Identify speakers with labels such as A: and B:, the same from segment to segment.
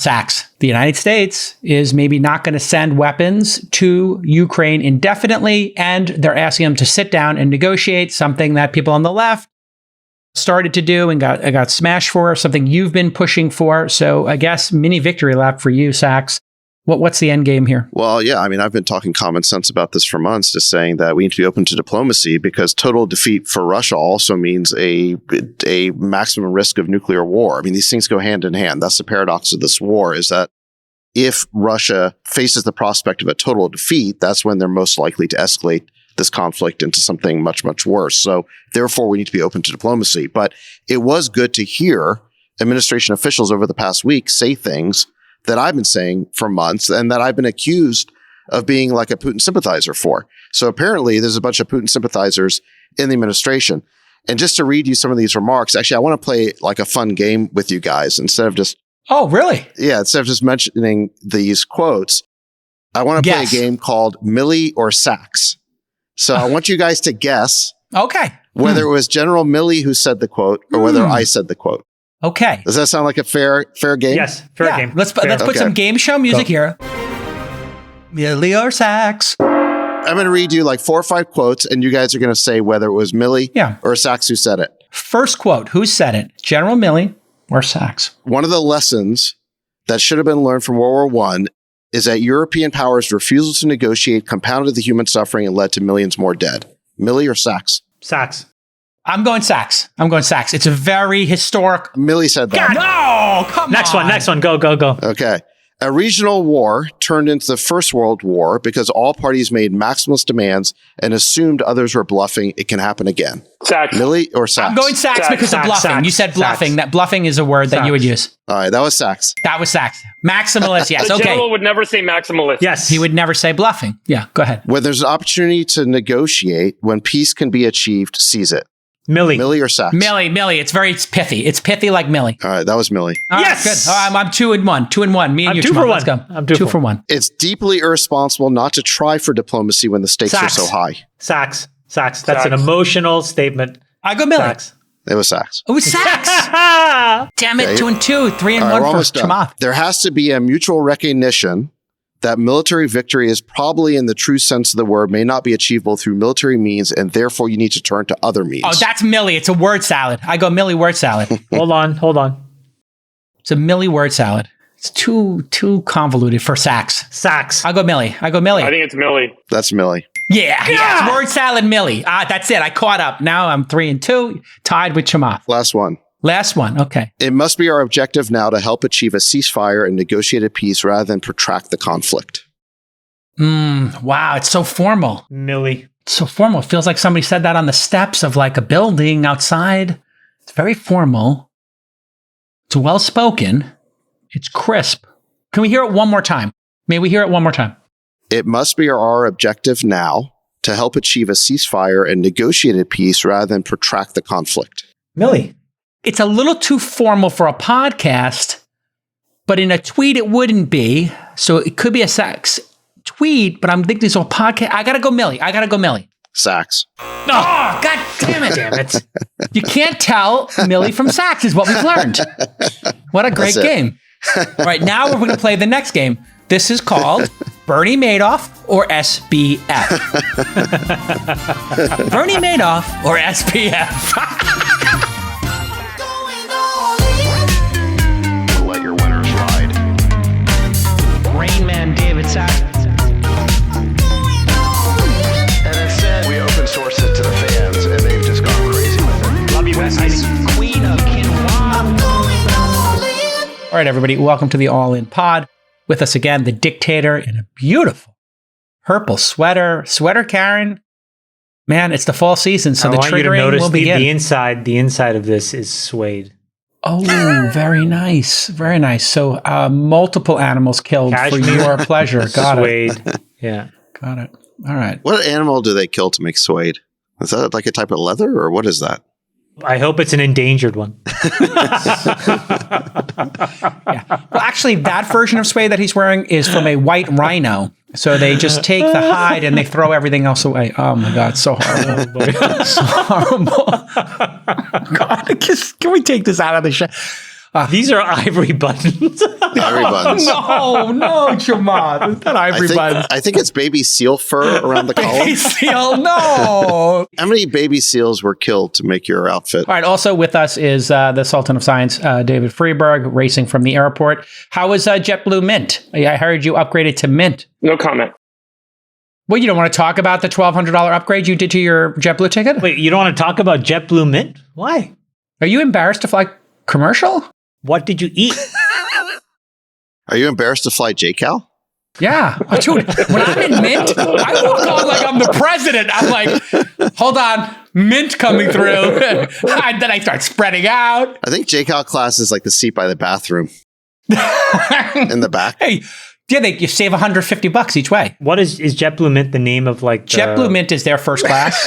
A: Sachs, the United States is maybe not going to send weapons to Ukraine indefinitely, and they're asking them to sit down and negotiate, something that people on the left started to do and got smashed for, something you've been pushing for. So I guess mini victory lap for you, Sachs. What's the end game here? Well,
B: yeah, I mean, I've been talking common sense about this for months, just saying that we need to be open to diplomacy because total defeat for Russia also means a maximum risk of nuclear war. I mean, these things go hand in hand. That's the paradox of this war, is that if Russia faces the prospect of a total defeat, that's when they're most likely to escalate this conflict into something much, much worse. So therefore, we need to be open to diplomacy. But it was good to hear administration officials over the past week say things that I've been saying for months and that I've been accused of being like a Putin sympathizer for. So apparently there's a bunch of Putin sympathizers in the administration. And just to read you some of these remarks, actually, I want to play like a fun game with you guys instead of just...
A: Oh, really?
B: Yeah, instead of just mentioning these quotes, I want to play a game called Milley or Sachs. So I want you guys to guess whether it was General Milley who said the quote or whether I said the quote.
A: Okay.
B: Does that sound like a fair game?
C: Yes, fair game.
A: Let's put some game show music here. Milley or Sachs.
B: I'm going to read you like 4 or 5 quotes, and you guys are going to say whether it was Milley or Sachs who said it.
A: First quote, who said it? General Milley or Sachs?
B: One of the lessons that should have been learned from World War I is that European powers' refusal to negotiate compounded the human suffering and led to millions more dead. Milley or Sachs?
C: Sachs.
A: I'm going Sachs. It's a very historic.
B: Milley said that.
A: God, no, come on.
C: Next one. Go.
B: Okay. A regional war turned into the First World War because all parties made maximalist demands and assumed others were bluffing. It can happen again.
D: Sachs.
B: Milley or Sachs?
A: I'm going Sachs because of bluffing.
C: Sachs.
A: You said bluffing. That bluffing is a word that you would use.
B: All right, that was Sachs.
A: Maximalist, yes.
D: The
A: Okay.
D: general would never say maximalist.
C: Yes.
A: He would never say bluffing. Yeah, go ahead.
B: When there's an opportunity to negotiate, when peace can be achieved, seize it.
C: Milley
B: or Sachs?
A: Milley. It's pithy. It's pithy like Milley.
B: All right, that was Milley.
A: Yes. Good. I'm 2-1. 2-1. Me and you.
C: 2 for 1.
A: Let's go.
C: I'm 2 for 1.
B: It's deeply irresponsible not to try for diplomacy when the stakes are so high.
C: Sachs. That's an emotional statement.
A: I go Milley.
C: Sachs.
B: It was Sachs.
A: It was Sachs. Damn it. 2-2. 3-1 for Chamath.
B: There has to be a mutual recognition that military victory is probably, in the true sense of the word, may not be achievable through military means, and therefore you need to turn to other means.
A: Oh, that's Milley. It's a word salad. I go Milley word salad.
C: Hold on.
A: It's a Milley word salad. It's too convoluted for Sachs. I go Milley.
D: I think it's Milley.
B: That's Milley.
A: Yeah. It's word salad Milley. That's it. I caught up. Now I'm 3-2, tied with Chamath.
B: Last one.
A: Okay.
B: It must be our objective now to help achieve a ceasefire and negotiated peace rather than protract the conflict.
A: Wow, it's so formal.
C: Milley.
A: It's so formal. It feels like somebody said that on the steps of like a building outside. It's very formal. It's well spoken. It's crisp. Can we hear it one more time? May we hear it one more time?
B: It must be our objective now to help achieve a ceasefire and negotiated peace rather than protract the conflict.
C: Milley.
A: It's a little too formal for a podcast, but in a tweet it wouldn't be. So it could be a Sachs tweet, but I'm thinking it's a podcast. I gotta go Milley.
B: Sachs.
A: Oh, God damn it. You can't tell Milley from Sachs is what we've learned. What a great game. All right, now we're going to play the next game. This is called Bernie Madoff or SBF. Bernie Madoff or SBF.
B: Let your winners ride.
A: Rain Man David Sachs.
B: And instead, we open source it to the fans, and they've just gone crazy with it.
C: Love you, besties.
A: Queen of Quinoa. All right, everybody, welcome to the All In Pod. With us again, the dictator in a beautiful purple sweater. Sweater, Karen. Man, it's the fall season, so the triggering will begin.
C: The inside of this is suede.
A: Oh, very nice. Very nice. So multiple animals killed for your pleasure. Got
C: suede.
A: it.
C: Yeah.
A: Got it. All right.
B: What animal do they kill to make suede? Is that like a type of leather, or what is that?
C: I hope it's an endangered one.
A: Yeah. Well, actually, that version of suede that he's wearing is from a white rhino. So they just take the hide and they throw everything else away. Oh my God, so horrible. So horrible. God, can we take this out of the show?
C: These are ivory buttons.
B: Ivory buttons.
A: No, Chamath. It's not ivory buttons.
B: I think it's baby seal fur around the collar.
A: Baby seal, no.
B: How many baby seals were killed to make your outfit?
A: All right. Also with us is the Sultan of Science, David Freeberg, racing from the airport. How was JetBlue Mint? I heard you upgraded to Mint.
D: No comment.
A: Well, you don't want to talk about the $1,200 upgrade you did to your JetBlue ticket?
C: Wait, you don't want to talk about JetBlue Mint? Why?
A: Are you embarrassed to fly commercial?
C: What did you eat?
B: Are you embarrassed to fly JCal?
A: Yeah. Dude, when I'm in Mint, I walk on like I'm the president. I'm like, hold on, Mint coming through. And then I start spreading out.
B: I think JCal class is like the seat by the bathroom in the back.
A: Hey, yeah, you save $150 each way.
C: What is JetBlue Mint the name of like
A: JetBlue Mint is their first class,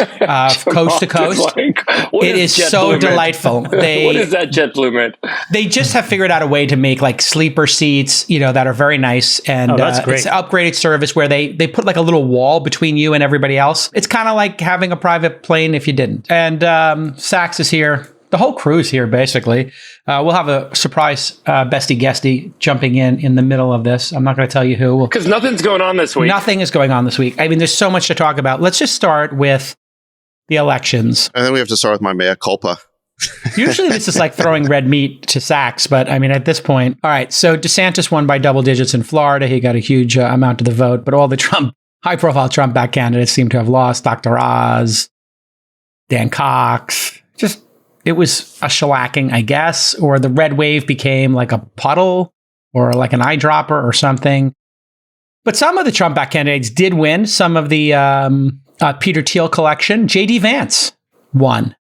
A: coast to coast. It is so delightful.
D: What is that JetBlue Mint?
A: They just have figured out a way to make like sleeper seats, that are very nice. And
C: that's great.
A: It's an upgraded service where they put like a little wall between you and everybody else. It's kind of like having a private plane if you didn't. And Sachs is here. The whole crew's here, basically. We'll have a surprise bestie guestie jumping in the middle of this. I'm not going to tell you who.
D: Because nothing's going on this week.
A: Nothing is going on this week. I mean, there's so much to talk about. Let's just start with the elections.
B: And then we have to start with my mea culpa.
A: Usually this is like throwing red meat to Sachs, but I mean, at this point, all right. So DeSantis won by double digits in Florida. He got a huge amount of the vote, but all the high-profile Trump-backed candidates seem to have lost. Dr. Oz, Dan Cox, it was a shellacking, I guess, or the red wave became like a puddle or like an eyedropper or something. But some of the Trump-backed candidates did win. Some of the Peter Thiel collection. J.D. Vance won.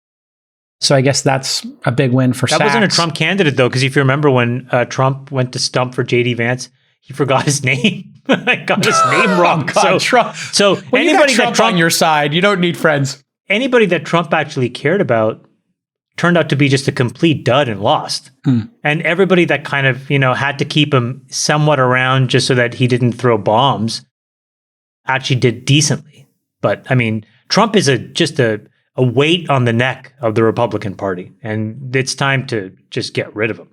A: So I guess that's a big win for Sachs.
C: That wasn't a Trump candidate, though, because if you remember when Trump went to stump for J.D. Vance, he forgot his name. I got his name wrong.
A: God, Trump.
C: So
A: when
C: anybody
A: you got Trump on your side, you don't need friends.
C: Anybody that Trump actually cared about turned out to be just a complete dud and lost. And everybody that kind of, had to keep him somewhat around just so that he didn't throw bombs actually did decently. But I mean, Trump is just a weight on the neck of the Republican Party, and it's time to just get rid of him.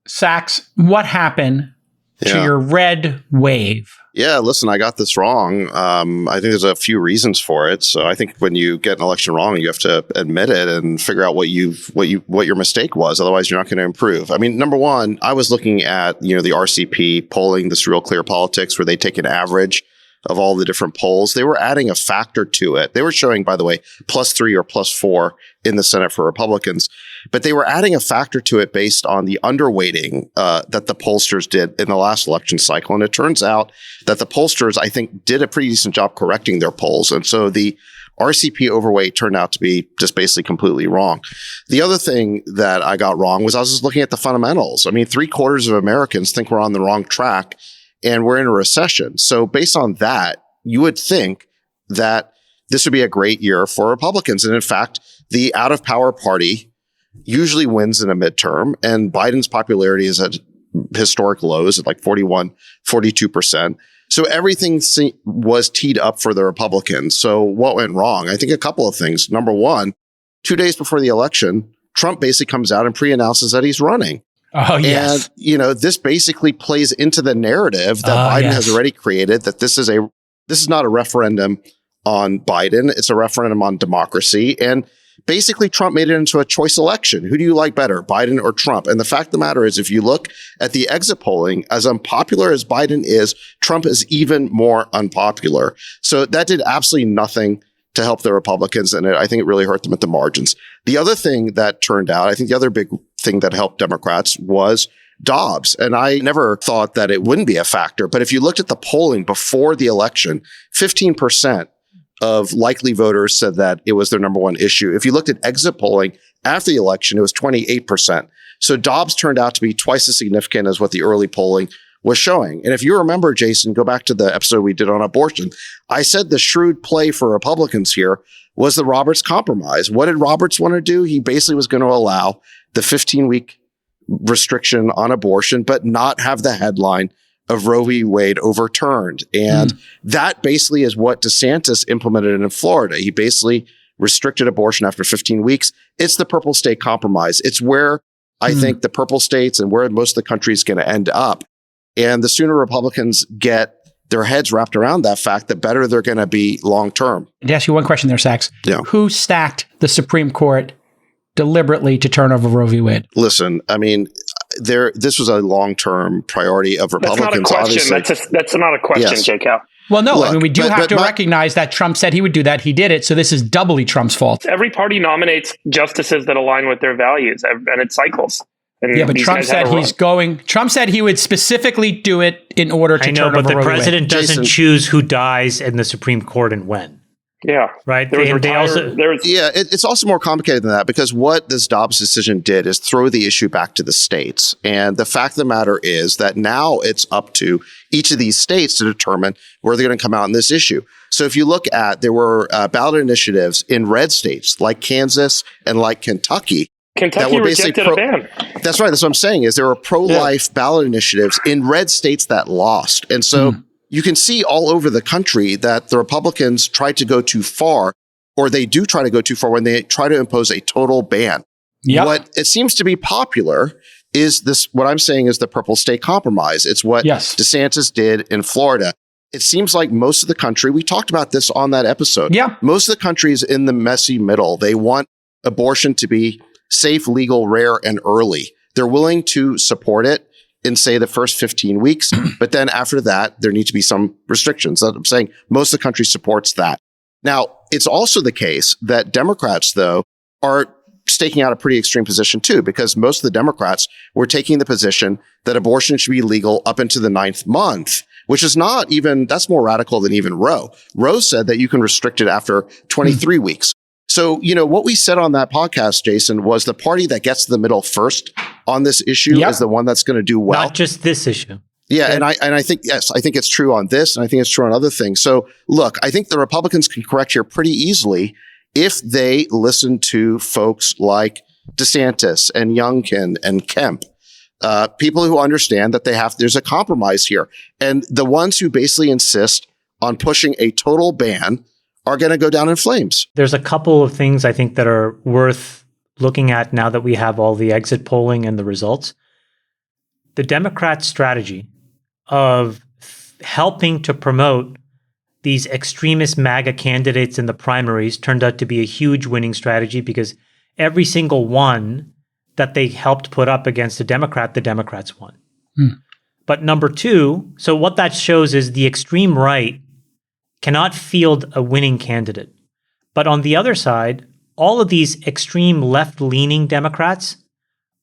A: Sachs, what happened to your red wave?
B: Yeah, listen, I got this wrong. I think there's a few reasons for it. So I think when you get an election wrong, you have to admit it and figure out what your mistake was. Otherwise, you're not going to improve. I mean, number one, I was looking at the RCP polling, this Real Clear Politics, where they take an average of all the different polls. They were adding a factor to it. They were showing, by the way, +3 or +4 in the Senate for Republicans, but they were adding a factor to it based on the underweighting that the pollsters did in the last election cycle. And it turns out that the pollsters, I think, did a pretty decent job correcting their polls. And so the RCP overweight turned out to be just basically completely wrong. The other thing that I got wrong was I was just looking at the fundamentals. I mean, 3/4 of Americans think we're on the wrong track and we're in a recession. So based on that, you would think that this would be a great year for Republicans. And in fact, the out of power party usually wins in a midterm, and Biden's popularity is at historic lows at like 41, 42%. So everything was teed up for the Republicans. So what went wrong? I think a couple of things. Number one, 2 days before the election, Trump basically comes out and pre-announces that he's running.
A: Oh, yes.
B: And, this basically plays into the narrative that Biden has already created, that this is not a referendum on Biden. It's a referendum on democracy. And basically, Trump made it into a choice election. Who do you like better, Biden or Trump? And the fact of the matter is, if you look at the exit polling, as unpopular as Biden is, Trump is even more unpopular. So that did absolutely nothing to help the Republicans. And I think it really hurt them at the margins. The other thing that turned out, I think the other big thing that helped Democrats was Dobbs. And I never thought that it wouldn't be a factor. But if you looked at the polling before the election, 15% of likely voters said that it was their number one issue. If you looked at exit polling after the election, it was 28%. So Dobbs turned out to be twice as significant as what the early polling was showing. And if you remember, Jason, go back to the episode we did on abortion. I said the shrewd play for Republicans here was the Roberts compromise. What did Roberts want to do? He basically was going to allow the 15-week restriction on abortion, but not have the headline of Roe v. Wade overturned. And that basically is what DeSantis implemented in Florida. He basically restricted abortion after 15 weeks. It's the purple state compromise. It's where I think the purple states and where most of the country is going to end up. And the sooner Republicans get their heads wrapped around that fact, the better they're going to be long term.
A: To ask you one question there, Sachs.
B: Yeah.
A: Who stacked the Supreme Court deliberately to turn over Roe v. Wade?
B: Listen, I mean, this was a long-term priority of Republicans.
D: That's not a question. That's not a question,
B: Yes.
D: J-Cal.
A: Well, no,
B: Look,
A: I mean, we do have to recognize that Trump said he would do that. He did it. So this is doubly Trump's fault.
D: Every party nominates justices that align with their values, and it cycles. And
A: Yeah, but
D: these
A: Trump
D: guys have
A: said
D: a
A: he's
D: run.
A: going. Trump said he would specifically do it in order to
C: I know,
A: turn
C: but
A: over
C: the
A: Roe v. Wade.
C: president doesn't
B: Jason.
C: choose who dies in the Supreme Court and when.
D: Yeah.
C: Right?
D: There was
C: And they also,
B: Yeah, it's also more complicated than that, because what this Dobbs decision did is throw the issue back to the states. And the fact of the matter is that now it's up to each of these states to determine where they're going to come out in this issue. So if you look at, there were ballot initiatives in red states like Kansas and like Kentucky.
D: Kentucky rejected a ban.
B: That's right. That's what I'm saying, is there were pro-life ballot initiatives in red states that lost. And so you can see all over the country that the Republicans tried to go too far, or they do try to go too far when they try to impose a total ban.
A: Yep.
B: What it seems to be popular is this, what I'm saying is the purple state compromise. It's what DeSantis did in Florida. It seems like most of the country, we talked about this on that episode.
A: Yeah.
B: Most of the country is in the messy middle. They want abortion to be safe, legal, rare, and early. They're willing to support it in, say, the first 15 weeks. But then after that, there need to be some restrictions. I'm saying most of the country supports that. Now, it's also the case that Democrats, though, are staking out a pretty extreme position, too, because most of the Democrats were taking the position that abortion should be legal up into the 9th month, which is not even, that's more radical than even Roe. Roe said that you can restrict it after 23 weeks. So, you know, what we said on that podcast, Jason, was the party that gets to the middle first on this issue is the one that's going to do well.
C: not just this issue.
B: Yeah, and I think, yes, I think it's true on this, and I think it's true on other things. So, look, I think the Republicans can correct here pretty easily if they listen to folks like DeSantis and Youngkin and Kemp, people who understand that there's a compromise here. And the ones who basically insist on pushing a total ban are going to go down in flames.
C: There's a couple of things I think that are worth looking at now that we have all the exit polling and the results. The Democrat strategy of helping to promote these extremist MAGA candidates in the primaries turned out to be a huge winning strategy, because every single one that they helped put up against the Democrats won. But number two, so what that shows is the extreme right cannot field a winning candidate. But on the other side, all of these extreme left-leaning Democrats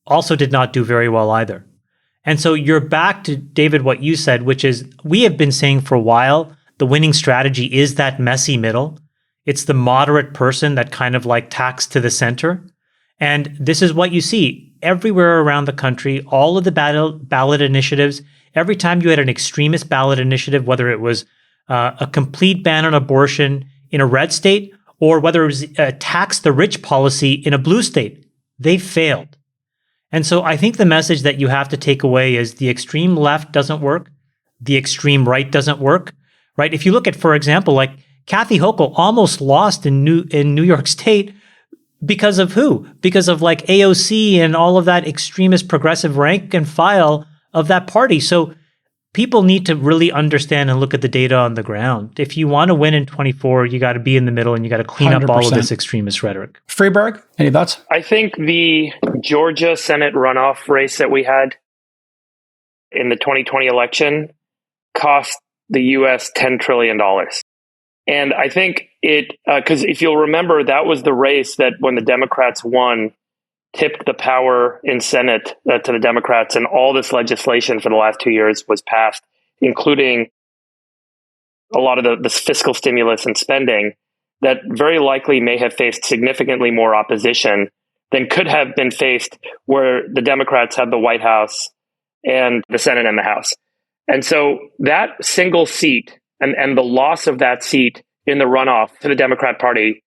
C: also did not do very well either. And so you're back to, David, what you said, which is we have been saying for a while, the winning strategy is that messy middle. It's the moderate person that kind of like tacks to the center. And this is what you see everywhere around the country, all of the ballot initiatives. Every time you had an extremist ballot initiative, whether it was a complete ban on abortion in a red state, or whether it was a tax the rich policy in a blue state, they failed. And so I think the message that you have to take away is the extreme left doesn't work. The extreme right doesn't work, right? If you look at, for example, like Kathy Hochul almost lost in New York State because of who? Because of like AOC and all of that extremist progressive rank and file of that party. So people need to really understand and look at the data on the ground. If you want to win in 24, you got to be in the middle and you got to clean up all of
A: 100%.
C: this extremist rhetoric.
A: Freeberg, any thoughts?
D: I think the Georgia Senate runoff race that we had in the 2020 election cost the U.S. $10 trillion. And I think because if you'll remember, that was the race that when the Democrats won, tipped the power in Senate to the Democrats, and all this legislation for the last 2 years was passed, including a lot of the fiscal stimulus and spending that very likely may have faced significantly more opposition than could have been faced where the Democrats had the White House and the Senate and the House. And so that single seat and the loss of that seat in the runoff to the Democrat Party,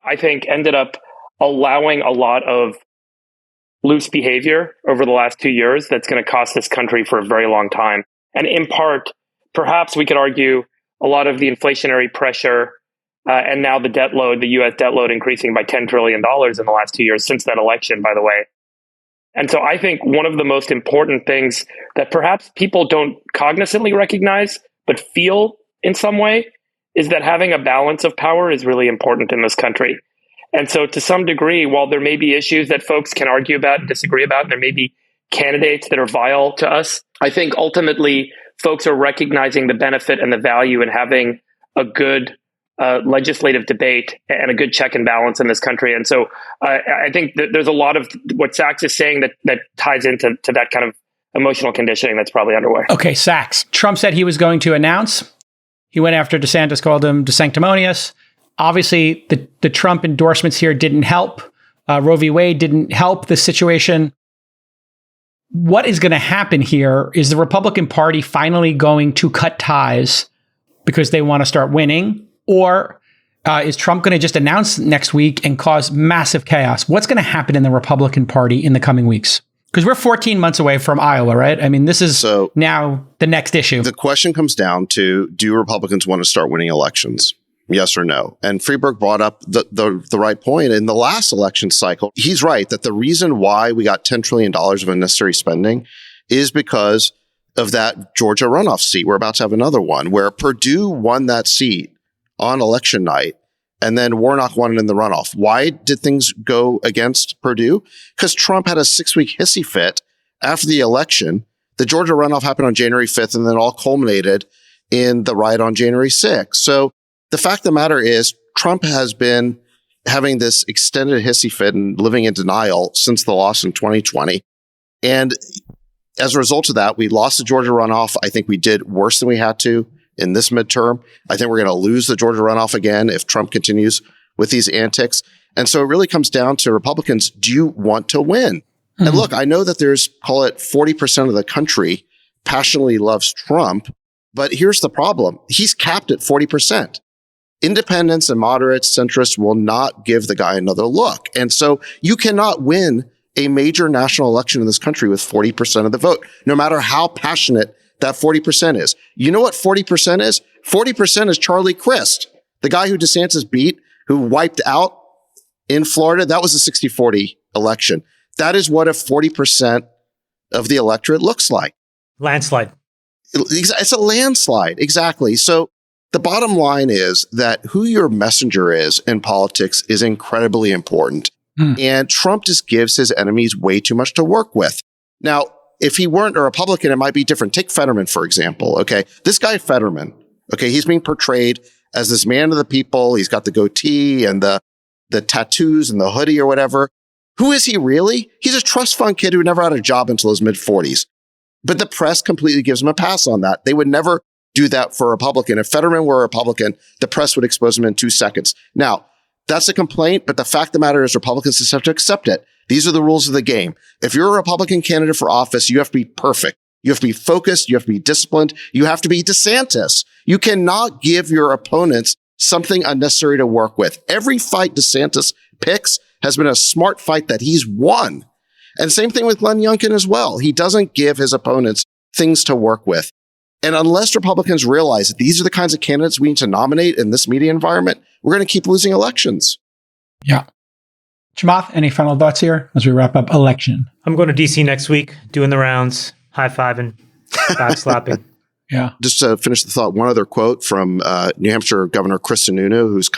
D: I think ended up allowing a lot of loose behavior over the last 2 years that's going to cost this country for a very long time. And in part, perhaps we could argue a lot of the inflationary pressure and now the debt load, the U.S. debt load increasing by $10 trillion in the last 2 years since that election, by the way, And so I think one of the most important things that perhaps people don't cognizantly recognize, but feel in some way, is that having a balance of power is really important in this country. And so to some degree, while there may be issues that folks can argue about and disagree about, and there may be candidates that are vile to us, I think ultimately folks are recognizing the benefit and the value in having a good legislative debate and a good check and balance in this country. And so I think that there's a lot of what Sachs is saying that ties into that kind of emotional conditioning that's probably underway.
A: Okay, Sachs. Trump said he was going to announce. He went after DeSantis, called him DeSanctimonious. Obviously, the Trump endorsements here didn't help. Roe v. Wade didn't help the situation. What is going to happen here? Is the Republican Party finally going to cut ties because they want to start winning? Or is Trump going to just announce next week and cause massive chaos? What's going to happen in the Republican Party in the coming weeks? Because we're 14 months away from Iowa, right? I mean, this is now the next issue.
B: The question comes down to, do Republicans want to start winning elections? Yes or no? And Freeberg brought up the right point. In the last election cycle, he's right that the reason why we got $10 trillion of unnecessary spending is because of that Georgia runoff seat. We're about to have another one where Perdue won that seat on election night, and then Warnock won it in the runoff. Why did things go against Perdue? Because Trump had a 6-week hissy fit after the election. The Georgia runoff happened on January 5th, and then all culminated in the riot on January 6th. So the fact of the matter is, Trump has been having this extended hissy fit and living in denial since the loss in 2020. And as a result of that, we lost the Georgia runoff. I think we did worse than we had to in this midterm. I think we're going to lose the Georgia runoff again if Trump continues with these antics. And so it really comes down to Republicans. Do you want to win? Mm-hmm. And look, I know that there's, call it 40% of the country passionately loves Trump, but here's the problem. He's capped at 40%. Independents and moderates, centrists will not give the guy another look. And so you cannot win a major national election in this country with 40% of the vote, no matter how passionate that 40% is. You know what 40% is? 40% is Charlie Crist, the guy who DeSantis beat, who wiped out in Florida. That was a 60-40 election. That is what a 40% of the electorate looks like.
C: Landslide.
B: It's a landslide. Exactly. So the bottom line is that who your messenger is in politics is incredibly important. And Trump just gives his enemies way too much to work with. Now, if he weren't a Republican, it might be different. Take Fetterman, for example. Okay. This guy, Fetterman, okay, he's being portrayed as this man of the people. He's got the goatee and the tattoos and the hoodie or whatever. Who is he really? He's a trust fund kid who never had a job until his mid-40s. But the press completely gives him a pass on that. They would never do that for a Republican. If Fetterman were a Republican, the press would expose him in 2 seconds. Now, that's a complaint, but the fact of the matter is Republicans just have to accept it. These are the rules of the game. If you're a Republican candidate for office, you have to be perfect. You have to be focused. You have to be disciplined. You have to be DeSantis. You cannot give your opponents something unnecessary to work with. Every fight DeSantis picks has been a smart fight that he's won. And same thing with Glenn Youngkin as well. He doesn't give his opponents things to work with. And unless Republicans realize that these are the kinds of candidates we need to nominate in this media environment, we're going to keep losing elections.
A: Yeah. Chamath, any final thoughts here as we wrap up election?
C: I'm going to DC next week, doing the rounds, high-fiving, backslapping.
A: Yeah.
B: Just to finish the thought, one other quote from New Hampshire Governor Chris Sununu, who's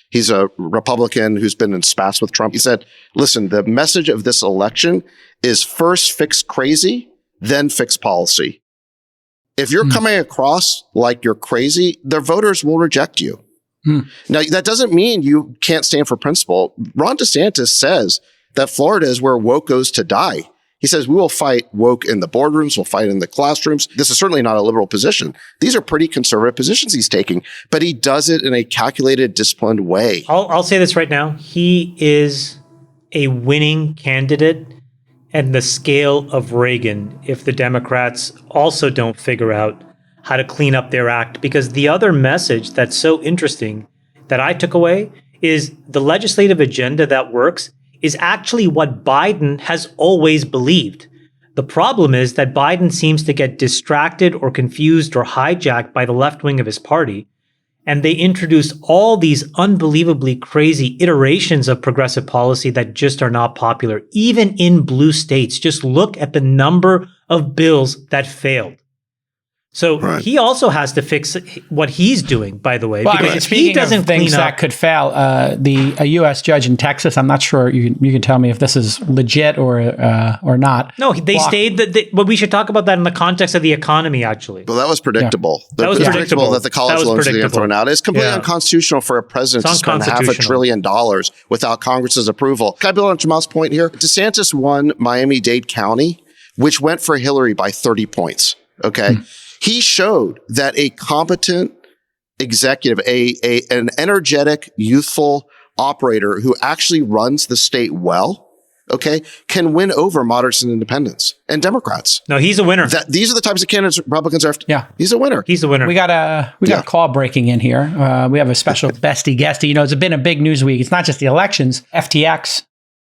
B: he's a Republican who's been in spats with Trump. He said, listen, the message of this election is first fix crazy, then fix policy. If you're coming across like you're crazy, the voters will reject you. Now, that doesn't mean you can't stand for principle. Ron DeSantis says that Florida is where woke goes to die. He says, we will fight woke in the boardrooms. We'll fight in the classrooms. This is certainly not a liberal position. These are pretty conservative positions he's taking, but he does it in a calculated, disciplined way.
C: I'll say this right now. He is a winning candidate and the scale of Reagan if the Democrats also don't figure out how to clean up their act. Because the other message that's so interesting that I took away is the legislative agenda that works is actually what Biden has always believed. The problem is that Biden seems to get distracted or confused or hijacked by the left wing of his party. And they introduced all these unbelievably crazy iterations of progressive policy that just are not popular, even in blue states. Just look at the number of bills that failed. So he also has to fix what he's doing, by the way, because if he doesn't
A: things
C: clean up,
A: that could fail, a U.S. judge in Texas, I'm not sure. You can tell me if this is legit or not.
C: No, they stayed. But we should talk about that in the context of the economy, actually.
B: Well, that was predictable.
C: Yeah. That was predictable
B: that the college loans are getting thrown out. It's completely unconstitutional for a president to spend $500 billion without Congress's approval. Can I build on Jamal's point here? DeSantis won Miami-Dade County, which went for Hillary by 30 points. Okay. He showed that a competent executive, an energetic, youthful operator who actually runs the state well, can win over moderates and independents and Democrats.
C: No, he's a winner.
B: These are the types of candidates Republicans are after.
A: Yeah.
B: He's a winner.
C: He's a winner.
A: We got a call breaking in here. We have a special bestie guestie. It's been a big news week. It's not just the elections. FTX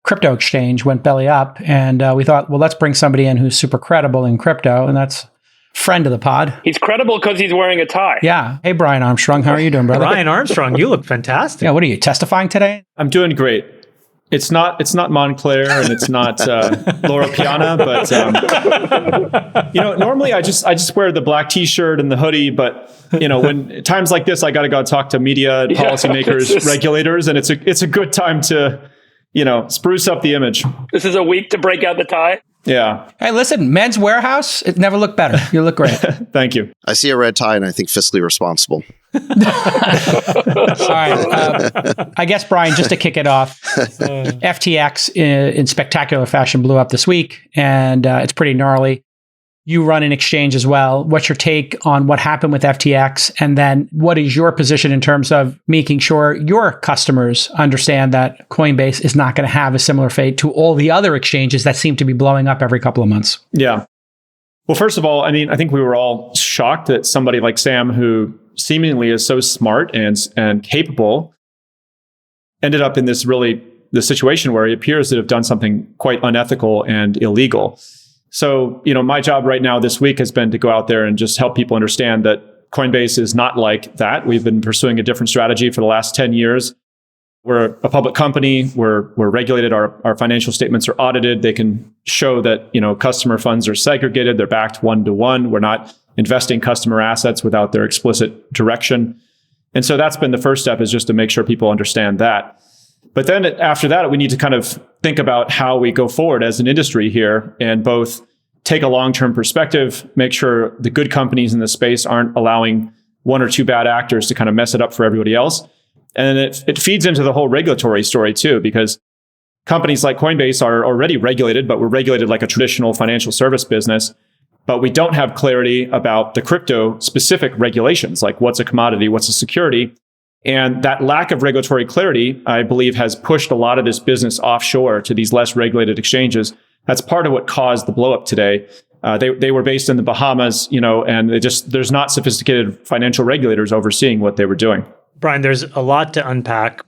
A: crypto exchange went belly up, and we thought, well, let's bring somebody in who's super credible in crypto, and that's friend of the pod.
D: He's credible because he's wearing a tie.
A: Yeah. Hey, Brian Armstrong. How are you doing, brother?
C: Brian Armstrong, you look fantastic.
A: Yeah. What are you testifying today?
E: I'm doing great. It's not Montclair and it's not Laura Piana, but normally I just wear the black T-shirt and the hoodie, but when times like this, I got to go talk to media, policymakers, regulators, and it's a good time to spruce up the image.
D: This is a week to break out the tie.
E: Yeah.
A: Hey, listen, Men's Warehouse, it never looked better. You look great.
E: Thank you.
B: I see a red tie and I think fiscally responsible.
A: All right. I guess, Brian, just to kick it off, FTX in spectacular fashion blew up this week, and it's pretty gnarly. You run an exchange as well. What's your take on what happened with FTX? And then what is your position in terms of making sure your customers understand that Coinbase is not going to have a similar fate to all the other exchanges that seem to be blowing up every couple of months?
E: Yeah. Well, first of all, I think we were all shocked that somebody like Sam, who seemingly is so smart and capable, ended up in this situation where he appears to have done something quite unethical and illegal. So, my job right now this week has been to go out there and just help people understand that Coinbase is not like that. We've been pursuing a different strategy for the last 10 years. We're a public company. We're regulated. Our financial statements are audited. They can show that, customer funds are segregated. They're backed 1-to-1. We're not investing customer assets without their explicit direction. And so that's been the first step, is just to make sure people understand that. But then after that, we need to kind of think about how we go forward as an industry here and both take a long-term perspective, make sure the good companies in the space aren't allowing one or two bad actors to kind of mess it up for everybody else. And it feeds into the whole regulatory story too, because companies like Coinbase are already regulated, but we're regulated like a traditional financial service business. But we don't have clarity about the crypto-specific regulations, like what's a commodity, what's a security. And that lack of regulatory clarity, I believe, has pushed a lot of this business offshore to these less regulated exchanges. That's part of what caused the blow up today. They were based in the Bahamas, and there's not sophisticated financial regulators overseeing what they were doing.
C: Brian, there's a lot to unpack,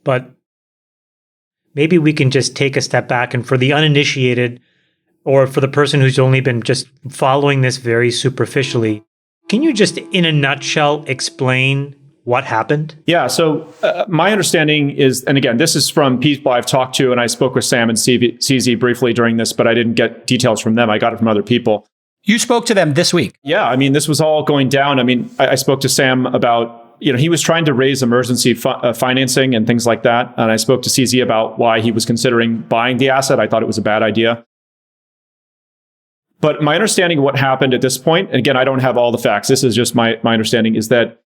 C: but maybe we can just take a step back, and for the uninitiated or for the person who's only been just following this very superficially, can you just in a nutshell explain what happened? Yeah.
E: So my understanding is, and again, this is from people I've talked to, and I spoke with Sam and CZ briefly during this, but I didn't get details from them. I got it from other people.
A: You spoke to them this week.
E: Yeah. This was all going down. I spoke to Sam about, he was trying to raise emergency financing and things like that. And I spoke to CZ about why he was considering buying the asset. I thought it was a bad idea. But my understanding of what happened at this point, and again, I don't have all the facts. This is just my understanding, is that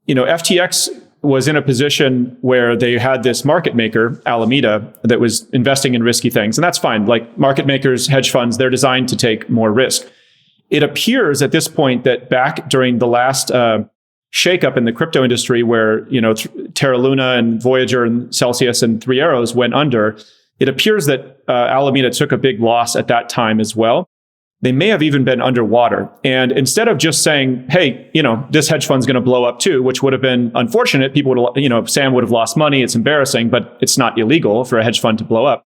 E: FTX was in a position where they had this market maker, Alameda, that was investing in risky things. And that's fine. Like market makers, hedge funds, they're designed to take more risk. It appears at this point that back during the last shakeup in the crypto industry where, Terra Luna and Voyager and Celsius and Three Arrows went under, it appears that Alameda took a big loss at that time as well. They may have even been underwater. And instead of just saying, hey, this hedge fund's going to blow up too, which would have been unfortunate. People would have, Sam would have lost money. It's embarrassing, but it's not illegal for a hedge fund to blow up.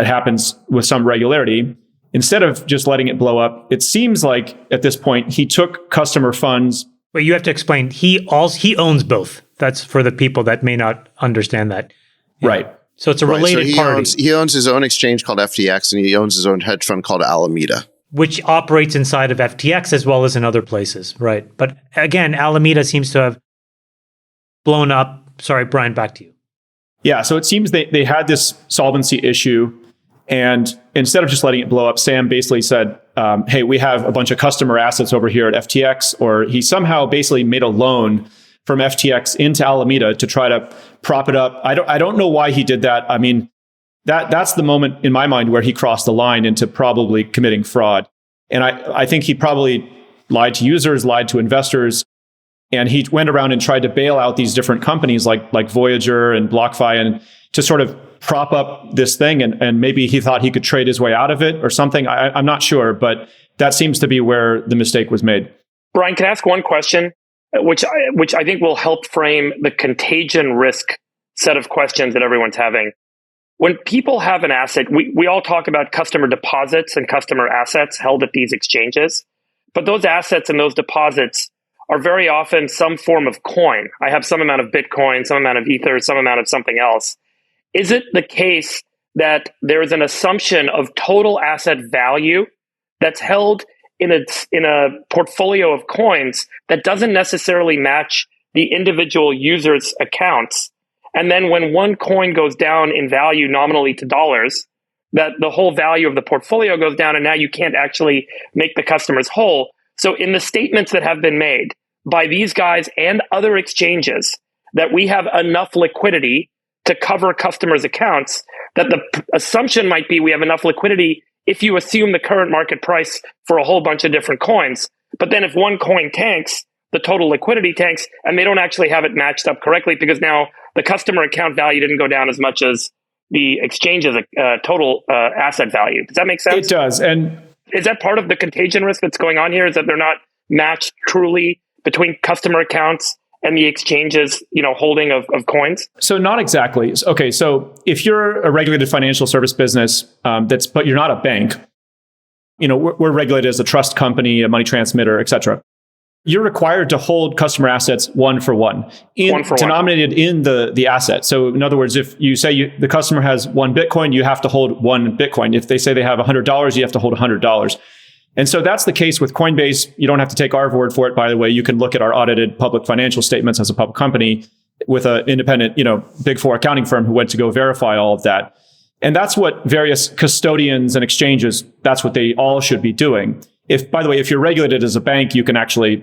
E: It happens with some regularity. Instead of just letting it blow up, it seems like at this point, he took customer funds
C: Well, you have to explain. He owns both. That's for the people that may not understand that.
E: Right.
C: So it's a related party.
B: He owns his own exchange called FTX, and he owns his own hedge fund called Alameda,
C: which operates inside of FTX as well as in other places. Right. But again, Alameda seems to have blown up. Sorry, Brian, back to you.
E: Yeah. So it seems they had this solvency issue. And instead of just letting it blow up, Sam basically said, hey, we have a bunch of customer assets over here at FTX, or he somehow basically made a loan from FTX into Alameda to try to prop it up. I don't know why he did that. I mean, that's the moment in my mind where he crossed the line into probably committing fraud. And I think he probably lied to users, lied to investors, and he went around and tried to bail out these different companies like Voyager and BlockFi, and to sort of prop up this thing. And maybe he thought he could trade his way out of it or something. I'm not sure, but that seems to be where the mistake was made.
D: Brian, can I ask one question, which I think will help frame the contagion risk set of questions that everyone's having? When people have an asset, we all talk about customer deposits and customer assets held at these exchanges, but those assets and those deposits are very often some form of coin. I have some amount of Bitcoin, some amount of Ether, some amount of something else. Is it the case that there is an assumption of total asset value that's held in a portfolio of coins that doesn't necessarily match the individual user's accounts? And then when one coin goes down in value nominally to dollars, that the whole value of the portfolio goes down, and now you can't actually make the customers whole. So in the statements that have been made by these guys and other exchanges that we have enough liquidity to cover customers' accounts, that the assumption might be we have enough liquidity if you assume the current market price for a whole bunch of different coins. But then if one coin tanks, the total liquidity tanks, and they don't actually have it matched up correctly because now the customer account value didn't go down as much as the exchange's total asset value. Does that make sense?
E: It does. And
D: is that part of the contagion risk that's going on here? Is that they're not matched truly between customer accounts and the exchange's, holding of coins?
E: So not exactly. Okay, so if you're a regulated financial service business, but you're not a bank, we're regulated as a trust company, a money transmitter, et cetera. You're required to hold customer assets one for one, denominated in the asset. So in other words, if you say the customer has one Bitcoin, you have to hold one Bitcoin. If they say they have $100, you have to hold $100. And so that's the case with Coinbase. You don't have to take our word for it, by the way. You can look at our audited public financial statements as a public company with an independent, Big Four accounting firm who went to go verify all of that. And that's what various custodians and exchanges, that's what they all should be doing. By the way, if you're regulated as a bank, you can actually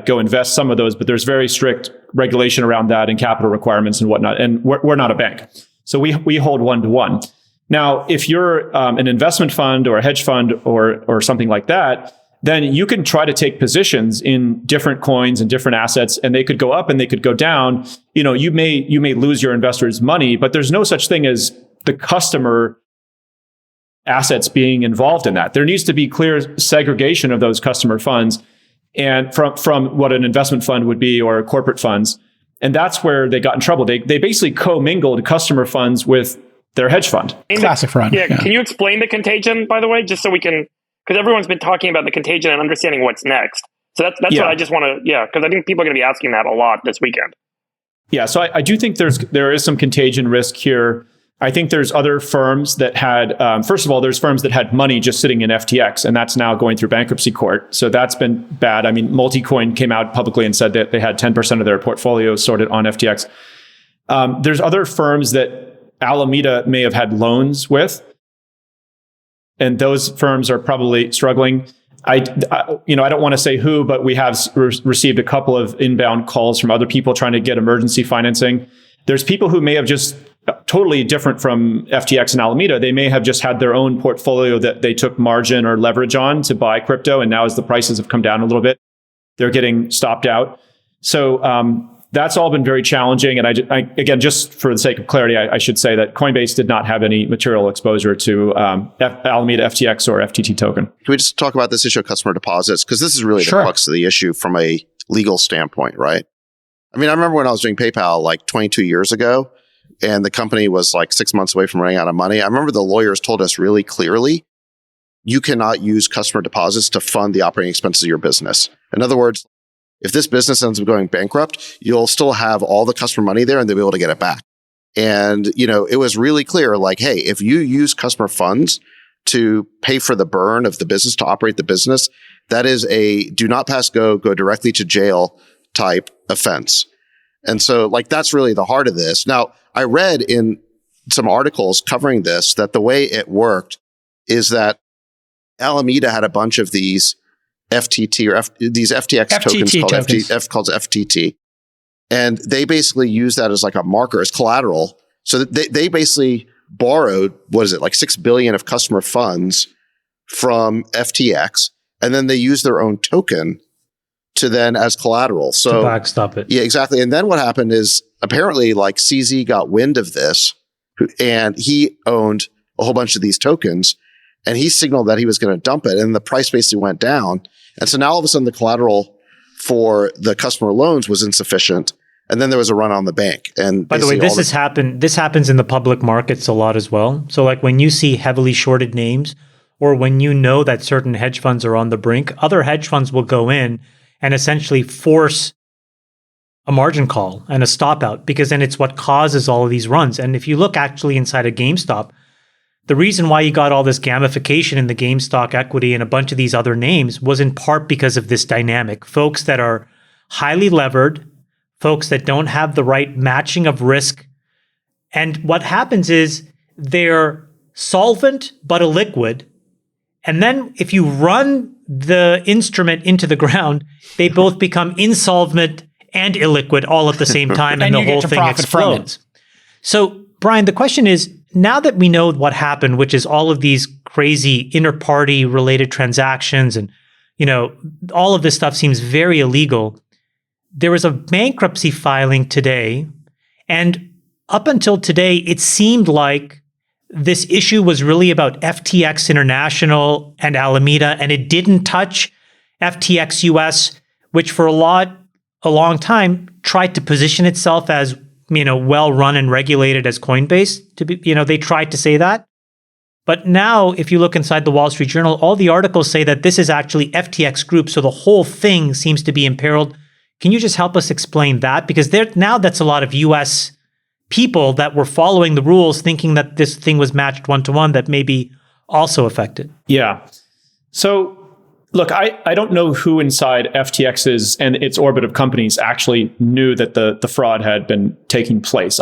E: go invest some of those, but there's very strict regulation around that and capital requirements and whatnot. And we're not a bank. So we hold one-to-one. Now, if you're an investment fund or a hedge fund or something like that, then you can try to take positions in different coins and different assets, and they could go up and they could go down. You may lose your investors' money, but there's no such thing as the customer assets being involved in that. There needs to be clear segregation of those customer funds and from what an investment fund would be or corporate funds. And that's where they got in trouble. They basically commingled customer funds with their hedge fund.
A: Classic fraud.
D: Yeah. Can you explain the contagion, by the way, just so we can, because everyone's been talking about the contagion and understanding what's next. So that's what I just want to, because I think people are going to be asking that a lot this weekend.
E: Yeah. So I do think there is some contagion risk here. I think there's other firms that had, first of all, there's firms that had money just sitting in FTX, and that's now going through bankruptcy court. So that's been bad. I mean, Multicoin came out publicly and said that they had 10% of their portfolio sorted on FTX. There's other firms that Alameda may have had loans with, and those firms are probably struggling. I don't want to say who, but we have received a couple of inbound calls from other people trying to get emergency financing. There's people who may have just totally different from FTX and Alameda. They may have just had their own portfolio that they took margin or leverage on to buy crypto. And now as the prices have come down a little bit, they're getting stopped out. So that's all been very challenging. And I again, just for the sake of clarity, I should say that Coinbase did not have any material exposure to Alameda FTX or FTT token.
B: Can we just talk about this issue of customer deposits? Because this is really the crux of the issue from a legal standpoint, right? I mean, I remember when I was doing PayPal like 22 years ago, and the company was like 6 months away from running out of money. I remember the lawyers told us really clearly, you cannot use customer deposits to fund the operating expenses of your business. In other words, if this business ends up going bankrupt, you'll still have all the customer money there and they'll be able to get it back. And, it was really clear, like, hey, if you use customer funds to pay for the burn of the business, to operate the business, that is a do not pass go directly to jail type offense. And so, like, that's really the heart of this. Now, I read in some articles covering this that the way it worked is that Alameda had a bunch of these FTT or these FTX tokens called FTT. And they basically use that as like a marker, as collateral. So that they basically borrowed, like $6 billion of customer funds from FTX. And then they use their own token to then as collateral. So
C: to backstop it.
B: Yeah, exactly. And then what happened is apparently like CZ got wind of this and he owned a whole bunch of these tokens and he signaled that he was going to dump it. And the price basically went down. And so now all of a sudden the collateral for the customer loans was insufficient. And then there was a run on the bank. And
C: by the way, this happens in the public markets a lot as well. So like when you see heavily shorted names or when you know that certain hedge funds are on the brink, other hedge funds will go in and essentially force a margin call and a stop out because then it's what causes all of these runs. And if you look actually inside of GameStop, the reason why you got all this gamification in the GameStop equity and a bunch of these other names was in part because of this dynamic. Folks that are highly levered, folks that don't have the right matching of risk. And what happens is they're solvent but illiquid. And then if you run the instrument into the ground, they both become insolvent and illiquid all at the same time, and the whole thing explodes. So, Brian, the question is, now that we know what happened, which is all of these crazy inter-party related transactions and, all of this stuff seems very illegal. There was a bankruptcy filing today, and up until today, it seemed like this issue was really about FTX International and Alameda, and it didn't touch FTX US, which for a long time tried to position itself as well run and regulated as Coinbase. They tried to say that. But now, if you look inside the Wall Street Journal, all the articles say that this is actually FTX Group. So the whole thing seems to be imperiled. Can you just help us explain that? Because that's a lot of US people that were following the rules, thinking that this thing was matched one-to-one that may be also affected.
E: Yeah. So look, I don't know who inside FTX's and its orbit of companies actually knew that the fraud had been taking place.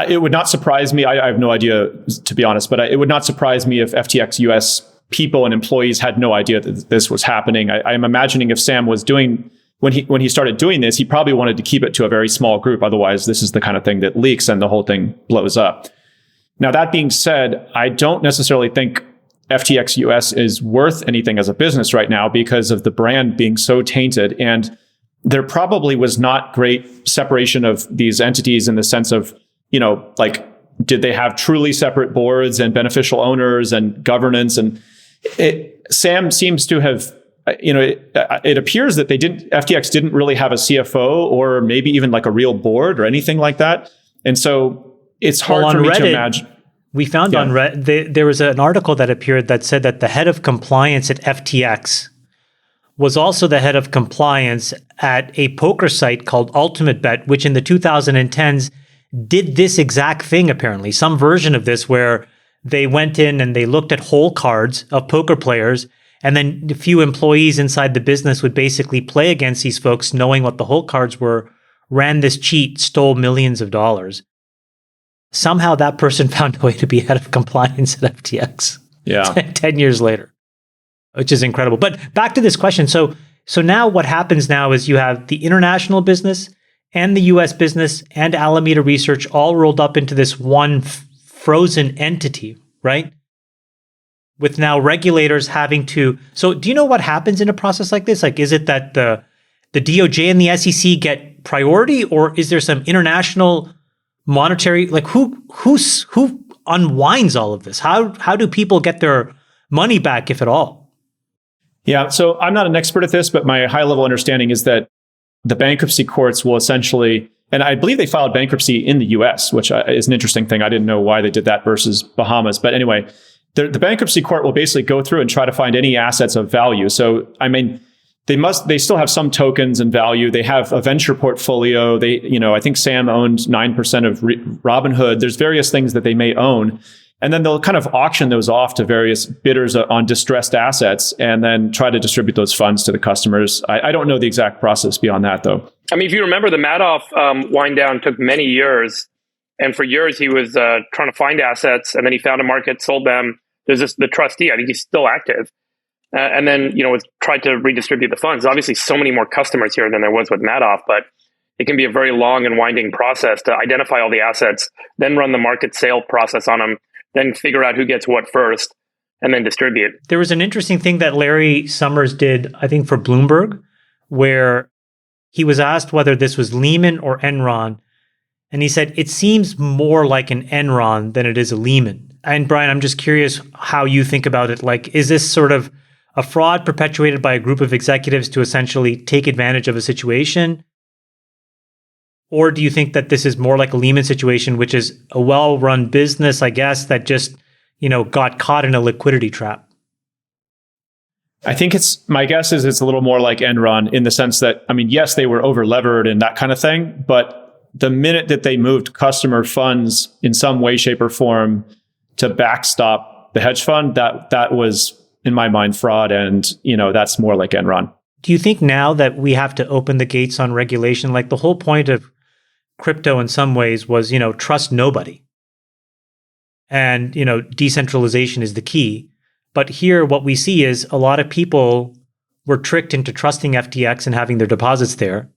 E: It would not surprise me. I have no idea, to be honest, but it would not surprise me if FTX US people and employees had no idea that this was happening. I'm imagining if Sam was doing, when he started doing this, he probably wanted to keep it to a very small group. Otherwise, this is the kind of thing that leaks and the whole thing blows up. Now, that being said, I don't necessarily think FTX US is worth anything as a business right now because of the brand being so tainted. And there probably was not great separation of these entities in the sense of, did they have truly separate boards and beneficial owners and governance? And Sam seems to have, it appears that FTX didn't really have a CFO or maybe even like a real board or anything like that. And so it's hard for me to imagine.
C: We found on Reddit, there was an article that appeared that said that the head of compliance at FTX was also the head of compliance at a poker site called Ultimate Bet, which in the 2010s did this exact thing, apparently. Some version of this where they went in and they looked at hole cards of poker players, and then a few employees inside the business would basically play against these folks, knowing what the hole cards were, ran this cheat, stole millions of dollars. Somehow that person found a way to be head of compliance at FTX.
E: Yeah.
C: 10 years later, which is incredible. But back to this question. So now what happens now is you have the international business and the US business and Alameda Research all rolled up into this one frozen entity, right? With now regulators having to. So do you know what happens in a process like this? Like, is it that the DOJ and the SEC get priority, or is there some international monetary, like who unwinds all of this? How do people get their money back, if at all?
E: Yeah, so I'm not an expert at this, but my high level understanding is that the bankruptcy courts will essentially, and I believe they filed bankruptcy in the US, which is an interesting thing. I didn't know why they did that versus Bahamas. But anyway, the bankruptcy court will basically go through and try to find any assets of value. So, I mean, they still have some tokens and value. They have a venture portfolio. I think Sam owned 9% of Robinhood. There's various things that they may own. And then they'll kind of auction those off to various bidders on distressed assets and then try to distribute those funds to the customers. I don't know the exact process beyond that, though.
D: I mean, if you remember, the Madoff wind down took many years. And for years, he was trying to find assets, and then he found a market, sold them. There's the trustee. I think he's still active. And then, tried to redistribute the funds. Obviously, so many more customers here than there was with Madoff, but it can be a very long and winding process to identify all the assets, then run the market sale process on them, then figure out who gets what first, and then distribute.
C: There was an interesting thing that Larry Summers did, I think, for Bloomberg, where he was asked whether this was Lehman or Enron. And he said, it seems more like an Enron than it is a Lehman. And Brian, I'm just curious how you think about it. Like, is this sort of a fraud perpetuated by a group of executives to essentially take advantage of a situation? Or do you think that this is more like a Lehman situation, which is a well-run business, I guess, that just, got caught in a liquidity trap?
E: I think my guess is it's a little more like Enron in the sense that, yes, they were over-levered and that kind of thing, but the minute that they moved customer funds in some way, shape, or form to backstop the hedge fund, that was, in my mind, fraud. And, that's more like Enron.
C: Do you think now that we have to open the gates on regulation, like the whole point of crypto in some ways was, trust nobody. And, decentralization is the key. But here, what we see is a lot of people were tricked into trusting FTX and having their deposits there.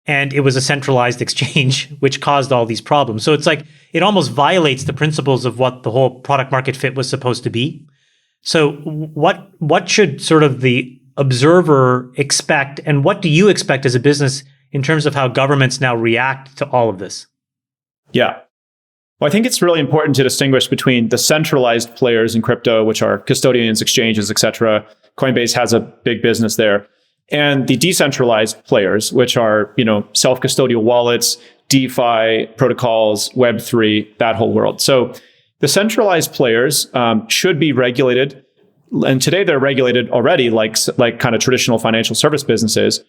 C: And it was a centralized exchange, which caused all these problems. So it's like, it almost violates the principles of what the whole product market fit was supposed to be. So what should sort of the observer expect? And what do you expect as a business in terms of how governments now react to all of this?
E: Yeah. Well, I think it's really important to distinguish between the centralized players in crypto, which are custodians, exchanges, et cetera. Coinbase has a big business there. And the decentralized players, which are, self-custodial wallets, DeFi protocols, Web3, that whole world. So the centralized players should be regulated. And today they're regulated already like kind of traditional financial service businesses.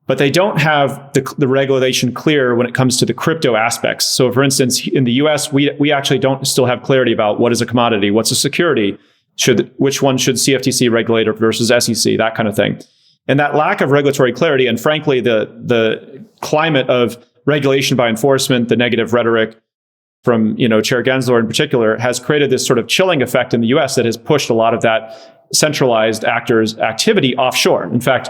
E: But they don't have the regulation clear when it comes to the crypto aspects. So for instance, in the US, we actually don't still have clarity about what is a commodity, what's a security, which one should CFTC regulate versus SEC, that kind of thing. And that lack of regulatory clarity, and frankly, the climate of regulation by enforcement, the negative rhetoric from Chair Gensler in particular, has created this sort of chilling effect in the US that has pushed a lot of that centralized actors' activity offshore. In fact,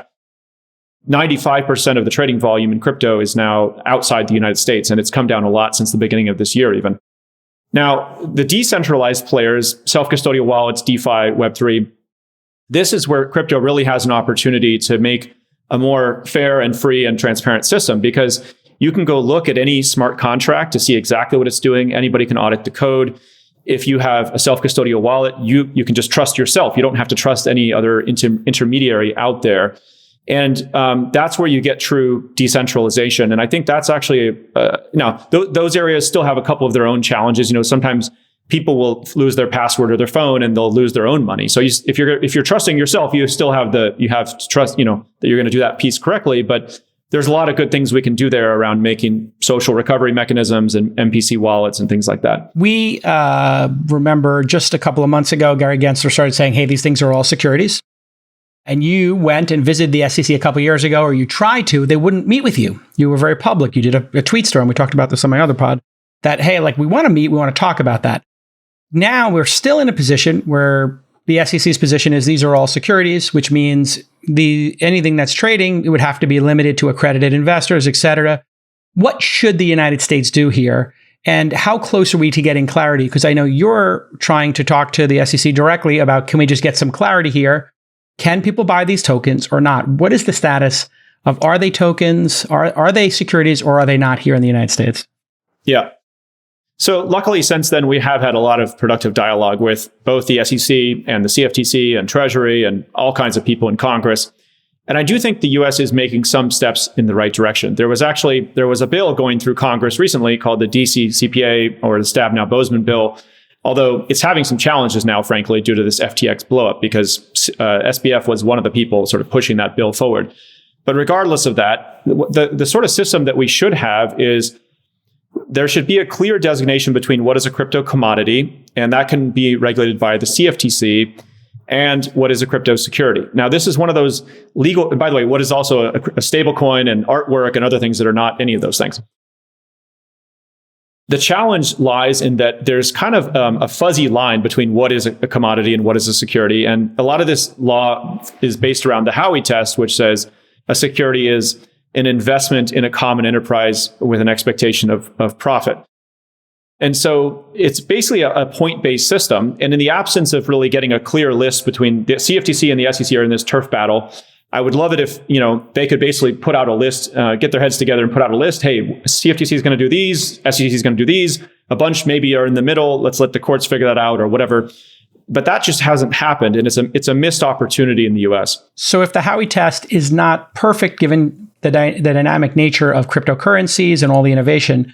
E: 95% of the trading volume in crypto is now outside the United States, and it's come down a lot since the beginning of this year even. Now, the decentralized players, self-custodial wallets, DeFi, Web3, this is where crypto really has an opportunity to make a more fair and free and transparent system, because you can go look at any smart contract to see exactly what it's doing. Anybody can audit the code. If you have a self-custodial wallet, you can just trust yourself. You don't have to trust any other intermediary out there. And that's where you get true decentralization. And I think that's actually, now, those areas still have a couple of their own challenges. Sometimes people will lose their password or their phone and they'll lose their own money. So if you're trusting yourself, you still have to trust, that you're going to do that piece correctly. But there's a lot of good things we can do there around making social recovery mechanisms and MPC wallets and things like that.
A: We remember just a couple of months ago, Gary Gensler started saying, hey, these things are all securities. And you went and visited the SEC a couple of years ago, or you tried to, they wouldn't meet with you. You were very public. You did a tweet storm. We talked about this on my other pod that, hey, we want to meet. We want to talk about that. Now we're still in a position where the SEC's position is these are all securities, which means anything that's trading, it would have to be limited to accredited investors, et cetera. What should the United States do here? And how close are we to getting clarity? Because I know you're trying to talk to the SEC directly about, can we just get some clarity here? Can people buy these tokens or not? What is the status of, are they tokens? Are they securities, or are they not here in the United States?
E: Yeah. So luckily, since then, we have had a lot of productive dialogue with both the SEC and the CFTC and Treasury and all kinds of people in Congress. And I do think the US is making some steps in the right direction. There was a bill going through Congress recently called the DC CPA, or the Stabenow-Boozman bill, Although it's having some challenges now, frankly, due to this FTX blowup, because SBF was one of the people sort of pushing that bill forward. But regardless of that, the sort of system that we should have is there should be a clear designation between what is a crypto commodity, and that can be regulated by the CFTC, and what is a crypto security. Now, this is one of those legal, by the way, what is also a stable coin and artwork and other things that are not any of those things. The challenge lies in that there's kind of a fuzzy line between what is a commodity and what is a security. And a lot of this law is based around the Howey test, which says a security is an investment in a common enterprise with an expectation of profit. And so it's basically a point-based system. And in the absence of really getting a clear list between the CFTC and the SEC are in this turf battle, I would love it if, they could basically put out a list, get their heads together and put out a list. Hey, CFTC is going to do these, SEC is going to do these. A bunch maybe are in the middle. Let's let the courts figure that out or whatever. But that just hasn't happened. And it's a missed opportunity in the US.
A: So if the Howey test is not perfect, given the dynamic nature of cryptocurrencies and all the innovation,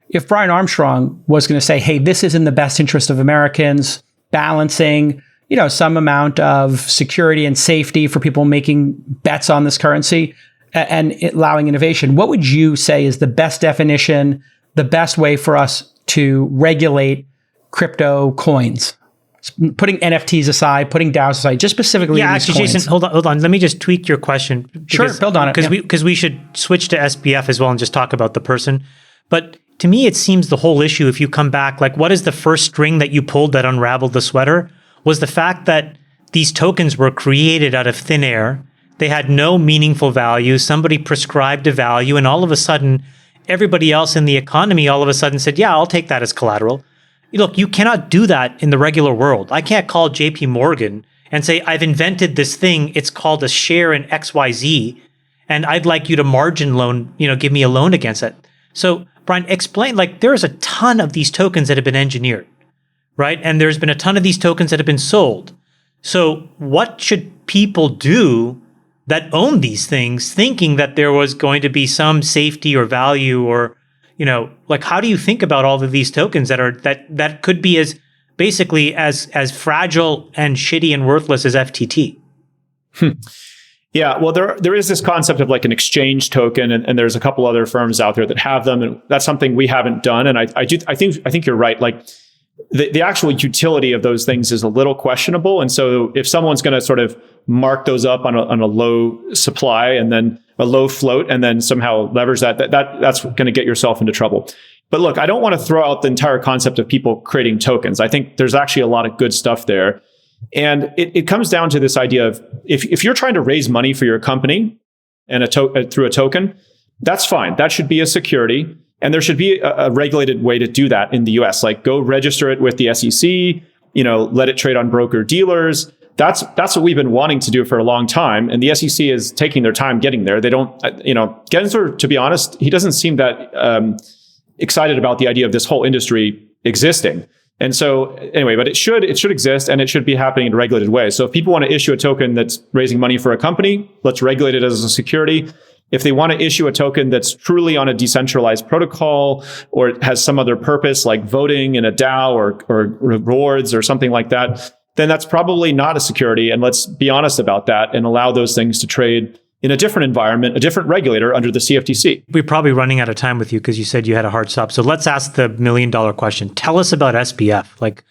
A: if Brian Armstrong was going to say, hey, this is in the best interest of Americans, balancing, some amount of security and safety for people making bets on this currency and allowing innovation, what would you say is the best definition, the best way for us to regulate crypto coins? Putting NFTs aside, putting DAOs aside, just specifically.
C: Yeah, actually,
A: coins.
C: Jason, hold on. Let me just tweak your question.
A: Sure, build on it.
C: Because we should switch to SBF as well and just talk about the person. But to me, it seems the whole issue, if you come back, like what is the first string that you pulled that unraveled the sweater, was the fact that these tokens were created out of thin air. They had no meaningful value. Somebody prescribed a value, and all of a sudden, everybody else in the economy all of a sudden said, yeah, I'll take that as collateral. Look, you cannot do that in the regular world. I can't call JP Morgan and say, I've invented this thing. It's called a share in XYZ, and I'd like you to margin loan, give me a loan against it. So, Brian, explain, there's a ton of these tokens that have been engineered, right? And there's been a ton of these tokens that have been sold. So what should people do that own these things thinking that there was going to be some safety or value or, how do you think about all of these tokens that could be as basically as fragile and shitty and worthless as FTT?
E: Yeah, well, there is this concept of like an exchange token, and there's a couple other firms out there that have them, and that's something we haven't done. And I think you're right. Like the actual utility of those things is a little questionable. And so if someone's going to sort of mark those up on a low supply and then a low float, and then somehow leverage that's going to get yourself into trouble. But look, I don't want to throw out the entire concept of people creating tokens. I think there's actually a lot of good stuff there. And it comes down to this idea of if you're trying to raise money for your company and through a token, that's fine. That should be a security. And there should be a regulated way to do that in the US. Like go register it with the SEC, let it trade on broker dealers. That's what we've been wanting to do for a long time. And the SEC is taking their time getting there. They don't, Gensler, to be honest, he doesn't seem that excited about the idea of this whole industry existing. And so anyway, but it should exist, and it should be happening in a regulated way. So if people want to issue a token that's raising money for a company, let's regulate it as a security. If they want to issue a token that's truly on a decentralized protocol or it has some other purpose like voting in a DAO or rewards or something like that, then that's probably not a security. And let's be honest about that and allow those things to trade in a different environment, a different regulator under the CFTC.
C: We're probably running out of time with you because you said you had a hard stop. So let's ask the $1 million question. Tell us about SBF. Like,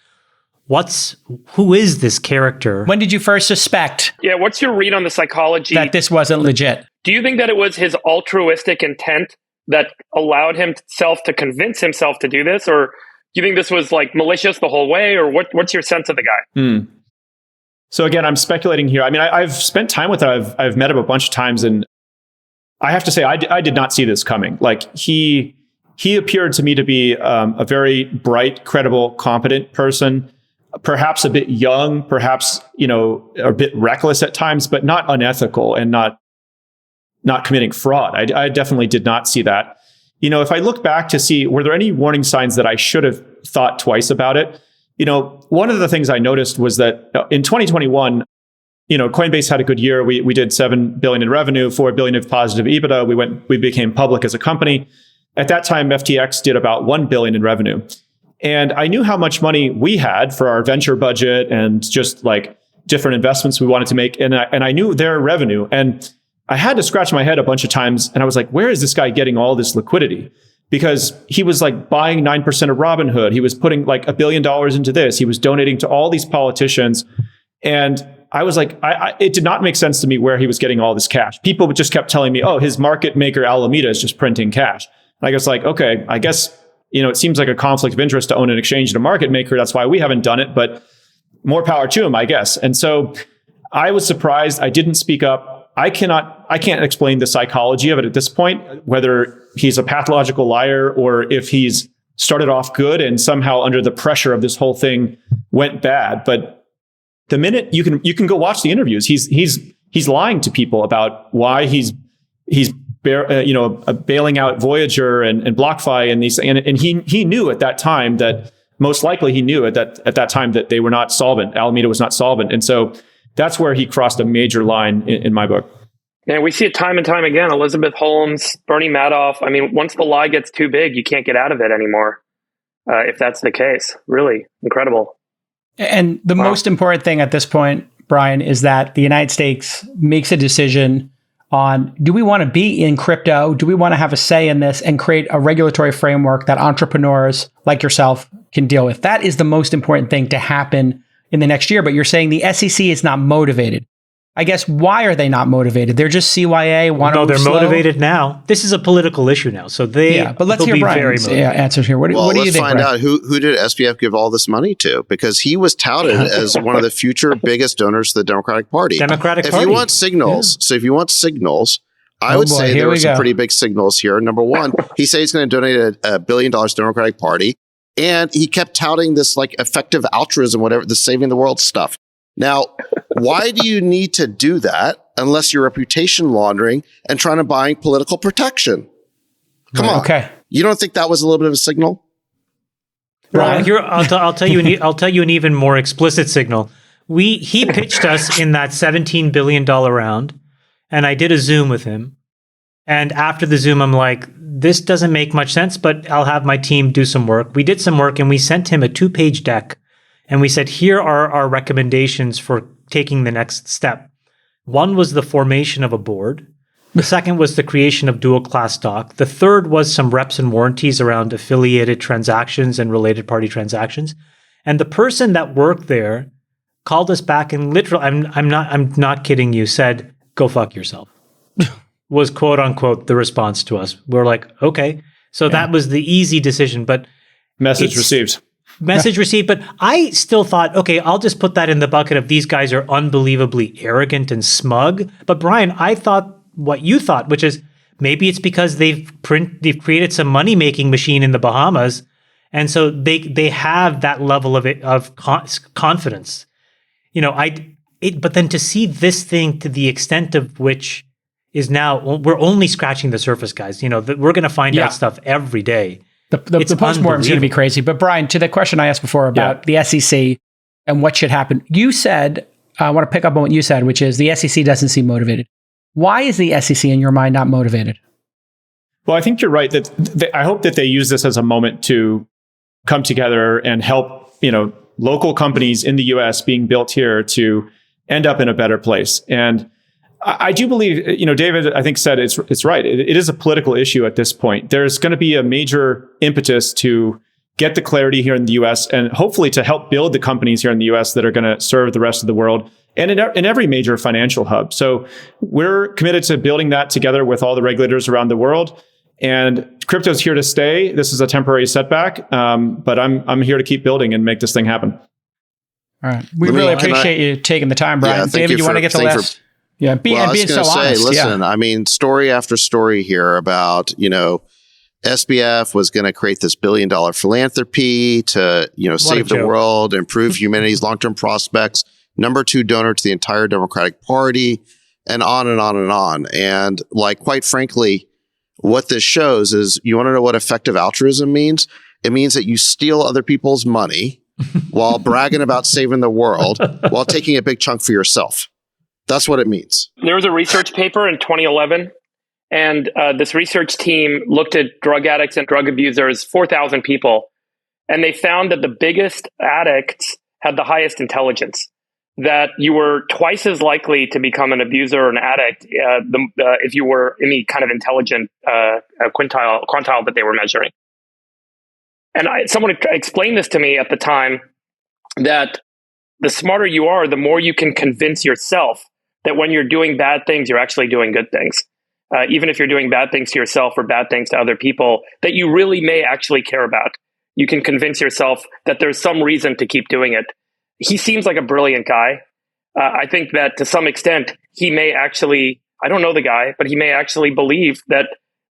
C: who is this character?
A: When did you first suspect?
D: Yeah, what's your read on the psychology
A: that this wasn't legit?
D: Do you think that it was his altruistic intent that allowed himself to convince himself to do this? Or do you think this was like malicious the whole way? Or what's your sense of the guy?
E: So again, I'm speculating here. I mean, I've spent time with him. I've met him a bunch of times, and I have to say, I did not see this coming. Like he appeared to me to be a very bright, credible, competent person, perhaps a bit young, perhaps a bit reckless at times, but not unethical and not committing fraud. I definitely did not see that. If I look back to see, were there any warning signs that I should have thought twice about it? One of the things I noticed was that in 2021, Coinbase had a good year. We did $7 billion in revenue, $4 billion of positive EBITDA. We became public as a company. At that time, FTX did about $1 billion in revenue. And I knew how much money we had for our venture budget and just like different investments we wanted to make. And I knew their revenue. And I had to scratch my head a bunch of times. And I was like, where is this guy getting all this liquidity? Because he was like buying 9% of Robinhood. He was putting like $1 billion into this. He was donating to all these politicians. And I was like, it did not make sense to me where he was getting all this cash. People just kept telling me, oh, his market maker Alameda is just printing cash. And I was like, okay, I guess, it seems like a conflict of interest to own an exchange and a market maker. That's why we haven't done it, but more power to him, I guess. And so I was surprised. I didn't speak up. I can't explain the psychology of it at this point, whether he's a pathological liar or if he's started off good and somehow under the pressure of this whole thing went bad. But the minute you can go watch the interviews, he's lying to people about why he's bailing out Voyager and BlockFi and he knew at that time that most likely he knew at that time that they were not solvent. Alameda was not solvent, and so that's where he crossed a major line in my book.
D: And we see it time and time again. Elizabeth Holmes, Bernie Madoff. I mean, once the lie gets too big, you can't get out of it anymore. If that's the case, really incredible.
A: And the most important thing at this point, Brian, is that the United States makes a decision on, do we want to be in crypto? Do we want to have a say in this and create a regulatory framework that entrepreneurs like yourself can deal with? That is the most important thing to happen in the next year. But you're saying the SEC is not motivated. I guess, why are they not motivated? They're just CYA.
C: No, they're motivated now. This is a political issue now. So
A: but let's hear Brian's answers here. What do you think,
B: let's find out who did SBF give all this money to? Because he was touted as one of the future biggest donors to the Democratic Party. If you want signals, I would say there were some pretty big signals here. Number one, he said he's going to donate $1 billion to the Democratic Party. And he kept touting this like effective altruism, whatever, the saving the world stuff. Now, why do you need to do that unless you're reputation laundering and trying to buy political protection? Come on.
A: Okay.
B: You don't think that was a little bit of a signal?
C: Well, here, I'll tell you an even more explicit signal. He pitched us in that $17 billion round, and I did a Zoom with him. And after the Zoom, I'm like, this doesn't make much sense, but I'll have my team do some work. We did some work, and we sent him a 2-page deck. And we said, here are our recommendations for taking the next step. One was the formation of a board. The second was the creation of dual class stock. The third was some reps and warranties around affiliated transactions and related party transactions. And the person that worked there called us back and literally, I'm not kidding you, said, go fuck yourself. Was quote unquote the response to us. We're like, okay. So that was the easy decision, but
E: message received.
C: Message received, but I still thought, okay, I'll just put that in the bucket of these guys are unbelievably arrogant and smug. But Brian, I thought what you thought, which is maybe it's because they've created some money-making machine in the Bahamas, and so they have that level of confidence. But then to see this thing to the extent of which is now, we're only scratching the surface, guys. We're going to find out stuff every day.
A: The postmortem is going to be crazy. But Brian, to the question I asked before about the SEC and what should happen, you said, I want to pick up on what you said, which is the SEC doesn't seem motivated. Why is the SEC, in your mind, not motivated?
E: Well, I think you're right. I hope that they use this as a moment to come together and help, local companies in the U.S. being built here to end up in a better place. And I do believe, David, I think said it's right. It is a political issue at this point. There's going to be a major impetus to get the clarity here in the U.S. and hopefully to help build the companies here in the U.S. that are going to serve the rest of the world and in every major financial hub. So we're committed to building that together with all the regulators around the world. And crypto's here to stay. This is a temporary setback, but I'm here to keep building and make this thing happen.
A: All right. We really appreciate you taking the time, Brian. David, you want to get the last? Yeah, being so honest.
B: Listen, I mean, story after story here about, SBF was going to create this $1 billion philanthropy to, save the world, improve humanity's long-term prospects, number 2 donor to the entire Democratic Party, and on and on and on. And quite frankly, what this shows is, you want to know what effective altruism means? It means that you steal other people's money while bragging about saving the world while taking a big chunk for yourself. That's what it means.
D: There was a research paper in 2011, and this research team looked at drug addicts and drug abusers, 4,000 people, And they found that the biggest addicts had the highest intelligence, that you were twice as likely to become an abuser or an addict if you were any kind of intelligent quintile that they were measuring. And someone explained this to me at the time, that the smarter you are, the more you can convince yourself that when you're doing bad things, you're actually doing good things. Even if you're doing bad things to yourself or bad things to other people that you really may actually care about, you can convince yourself that there's some reason to keep doing it. He seems like a brilliant guy. I think that to some extent, he may actually, I don't know the guy, but he may actually believe that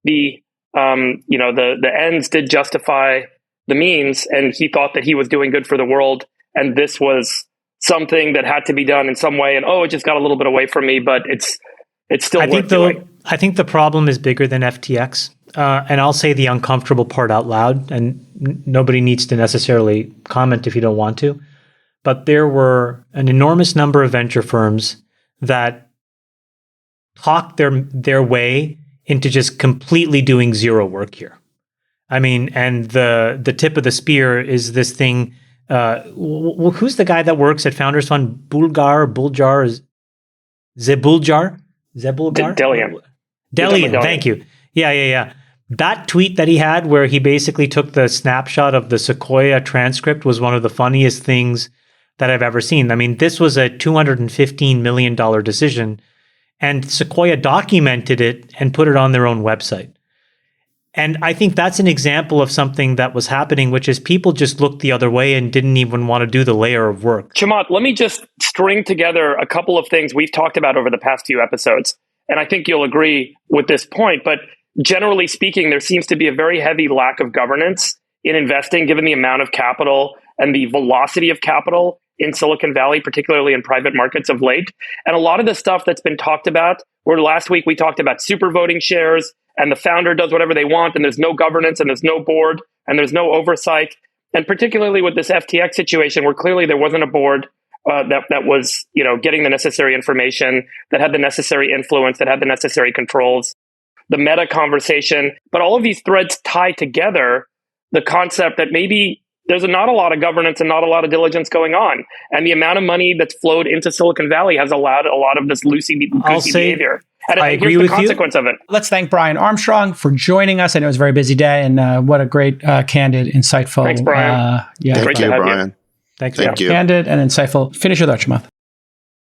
D: the ends did justify the means, and he thought that he was doing good for the world, and this was something that had to be done in some way, and it just got a little bit away from me, but it's still worth doing.
C: I think the problem is bigger than FTX, and I'll say the uncomfortable part out loud, and nobody needs to necessarily comment if you don't want to, but there were an enormous number of venture firms that talked their way into just completely doing zero work here. I mean, and the tip of the spear is this thing. Who's the guy that works at Founders Fund? Zebuljar? Delian, thank you. Yeah. That tweet that he had where he basically took the snapshot of the Sequoia transcript was one of the funniest things that I've ever seen. I mean, this was a $215 million decision, and Sequoia documented it and put it on their own website. And I think that's an example of something that was happening, which is people just looked the other way and didn't even want to do the layer of work.
D: Chamath, let me just string together a couple of things we've talked about over the past few episodes. And I think you'll agree with this point. But generally speaking, there seems to be a very heavy lack of governance in investing, given the amount of capital and the velocity of capital in Silicon Valley, particularly in private markets of late. And a lot of the stuff that's been talked about, where last week we talked about super voting shares, and the founder does whatever they want, and there's no governance, and there's no board, and there's no oversight. And particularly with this FTX situation, where clearly there wasn't a board that was, getting the necessary information, that had the necessary influence, that had the necessary controls, the meta conversation. But all of these threads tie together the concept that maybe there's not a lot of governance and not a lot of diligence going on. And the amount of money that's flowed into Silicon Valley has allowed a lot of this loosey-goosey behavior. And
C: I agree with you.
D: Here's the consequence of it.
A: Let's thank Brian Armstrong for joining us. I know it was a very busy day, and what a great, candid, insightful.
D: Thanks, Brian.
B: Thank you, Brian.
C: Thanks,
B: Thank you.
A: Candid and insightful. Finish with Chamath.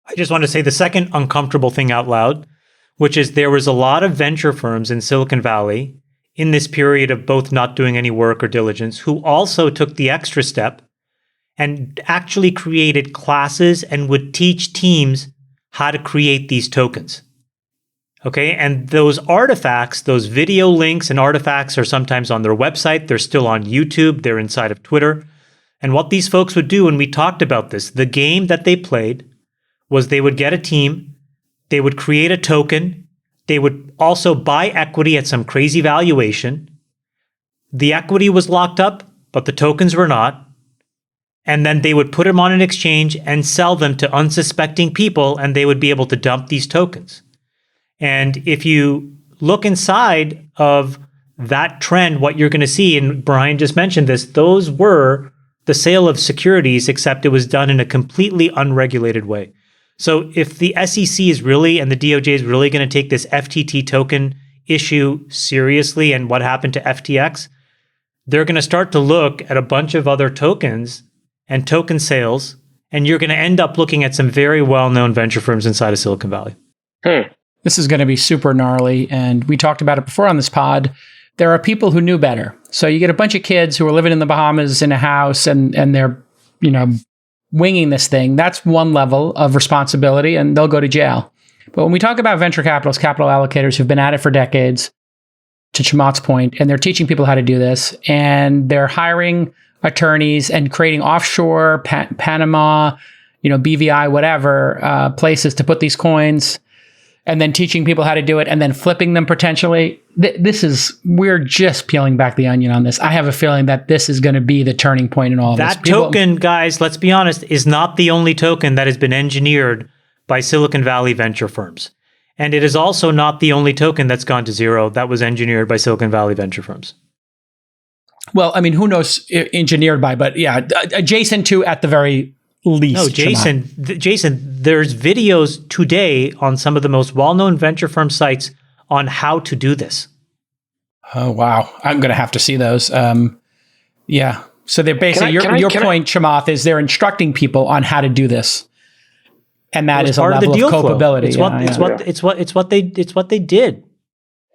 C: I just want to say the second uncomfortable thing out loud, which is there was a lot of venture firms in Silicon Valley in this period of both not doing any work or diligence who also took the extra step and actually created classes and would teach teams how to create these tokens. Okay, and those artifacts, those video links and artifacts are sometimes on their website. They're still on YouTube. They're inside of Twitter. And what these folks would do, and we talked about this, the game that they played was they would get a team, they would create a token, they would also buy equity at some crazy valuation. The equity was locked up, but the tokens were not. And then they would put them on an exchange and sell them to unsuspecting people, and they would be able to dump these tokens. And if you look inside of that trend, what you're going to see, and Brian just mentioned this, those were the sale of securities, except it was done in a completely unregulated way. So if the SEC is really, and the DOJ is really going to take this FTT token issue seriously and what happened to FTX, they're going to start to look at a bunch of other tokens and token sales, and you're going to end up looking at some very well-known venture firms inside of Silicon Valley.
A: This is going to be super gnarly, and we talked about it before on this pod. There are people who knew better. So you get a bunch of kids who are living in the Bahamas in a house, and they're, winging this thing. That's one level of responsibility, and they'll go to jail. But when we talk about venture capitalists, capital allocators who've been at it for decades, to Chamath's point, and they're teaching people how to do this, and they're hiring attorneys and creating offshore Panama, BVI, whatever, places to put these coins, and then teaching people how to do it, and then flipping them potentially. We're just peeling back the onion on this. I have a feeling that this is going to be the turning point in all of this.
C: That token, guys, let's be honest, is not the only token that has been engineered by Silicon Valley venture firms. And it is also not the only token that's gone to zero that was engineered by Silicon Valley venture firms.
A: Well, I mean, who knows, engineered by, but yeah, adjacent to at the very least.
C: No, Jason, there's videos today on some of the most well-known venture firm sites on how to do this.
A: Oh, wow. I'm going to have to see those. Yeah. So they're basically, your point, Chamath, is they're instructing people on how to do this. And that is a level of culpability.
C: It's what they did.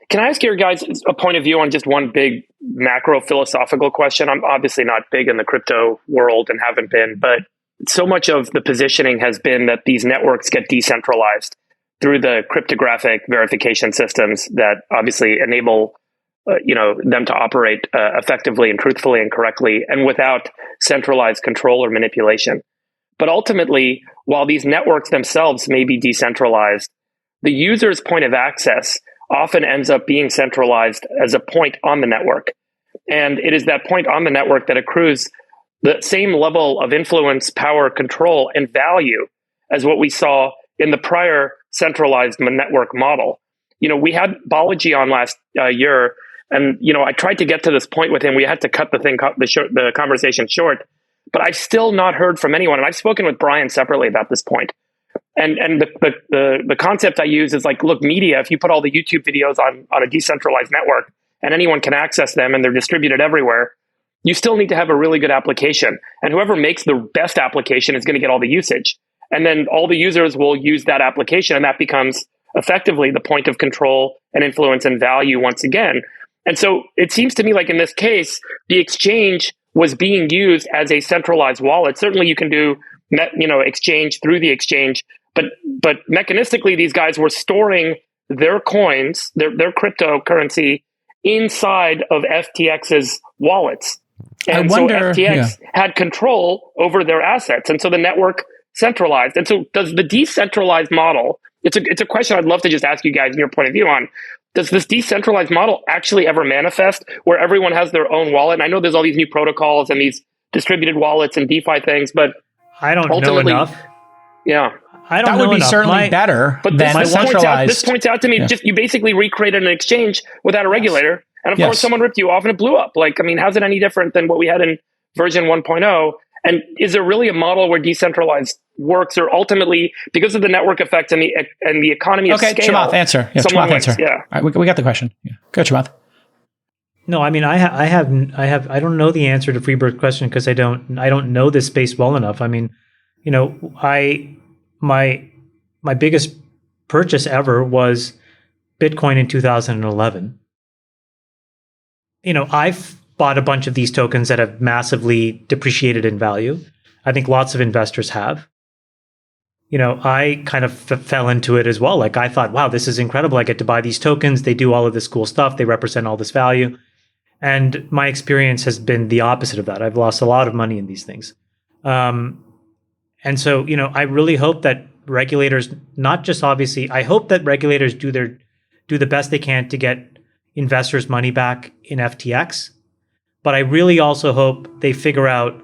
D: Can I ask your guys a point of view on just one big macro philosophical question? I'm obviously not big in the crypto world and haven't been, but so much of the positioning has been that these networks get decentralized through the cryptographic verification systems that obviously enable them to operate effectively and truthfully and correctly and without centralized control or manipulation. But ultimately, while these networks themselves may be decentralized, the user's point of access often ends up being centralized as a point on the network. And it is that point on the network that accrues the same level of influence, power, control, and value as what we saw in the prior centralized network model. We had Balaji on last year, and I tried to get to this point with him. We had to cut the conversation short, but I've still not heard from anyone. And I've spoken with Brian separately about this point. And the concept I use is like, look, media, if you put all the YouTube videos on a decentralized network and anyone can access them and they're distributed everywhere, you still need to have a really good application. And whoever makes the best application is going to get all the usage. And then all the users will use that application, and that becomes effectively the point of control and influence and value once again. And so it seems to me like in this case, the exchange was being used as a centralized wallet. Certainly you can do exchange through the exchange, but mechanistically, these guys were storing their coins, their cryptocurrency inside of FTX's wallets. And so FTX had control over their assets. And so the network centralized. And so does the decentralized model, it's a question I'd love to just ask you guys your point of view on. Does this decentralized model actually ever manifest where everyone has their own wallet? And I know there's all these new protocols and these distributed wallets and DeFi things, but
C: I don't know enough.
D: Yeah.
A: That would be certainly better than centralized.
D: This points out to me, just you basically recreated an exchange without a regulator. And of course, someone ripped you off and it blew up. How's it any different than what we had in version 1.0? And is there really a model where decentralized works, or ultimately, because of the network effect and the economy of scale? Okay,
A: Chamath, answer. Yeah, Chamath, answer. Yeah. All right, we got the question. Yeah. Go, Chamath.
C: No, I mean, I don't know the answer to Freebird's question because I don't know this space well enough. I mean, my biggest purchase ever was Bitcoin in 2011. I've bought a bunch of these tokens that have massively depreciated in value. I think lots of investors have. I kind of fell into it as well. I thought, wow, this is incredible. I get to buy these tokens. They do all of this cool stuff. They represent all this value. And my experience has been the opposite of that. I've lost a lot of money in these things. And so, I really hope that regulators, not just obviously, I hope that regulators do the best they can to get investors' money back in FTX. But I really also hope they figure out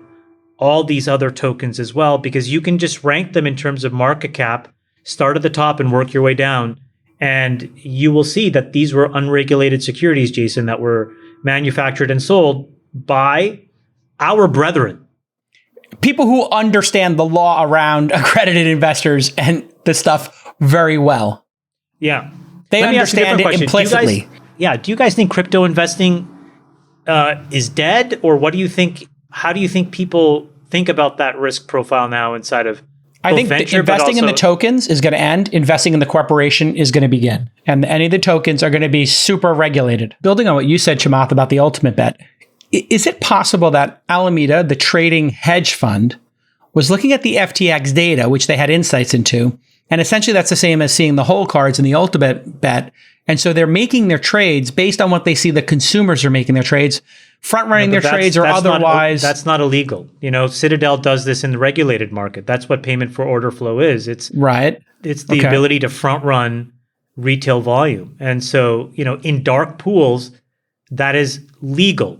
C: all these other tokens as well, because you can just rank them in terms of market cap, start at the top and work your way down. And you will see that these were unregulated securities, Jason, that were manufactured and sold by our brethren.
A: People who understand the law around accredited investors and this stuff very well.
C: Yeah.
A: They understand it implicitly.
C: Do you guys think crypto investing is dead? Or what do you think? How do you think people think about that risk profile now inside of
A: I think investing in the tokens is going to end. Investing in the corporation is going to begin. And any of the tokens are going to be super regulated. Building on what you said, Chamath, about the ultimate bet, is it possible that Alameda, the trading hedge fund, was looking at the FTX data, which they had insights into, and essentially that's the same as seeing the whole cards in the ultimate bet, and so they're making their trades based on what they see the consumers are making their trades, front-running their trades or otherwise.
C: That's not illegal. Citadel does this in the regulated market. That's what payment for order flow is. It's the ability to front-run retail volume. And so, in dark pools, that is legal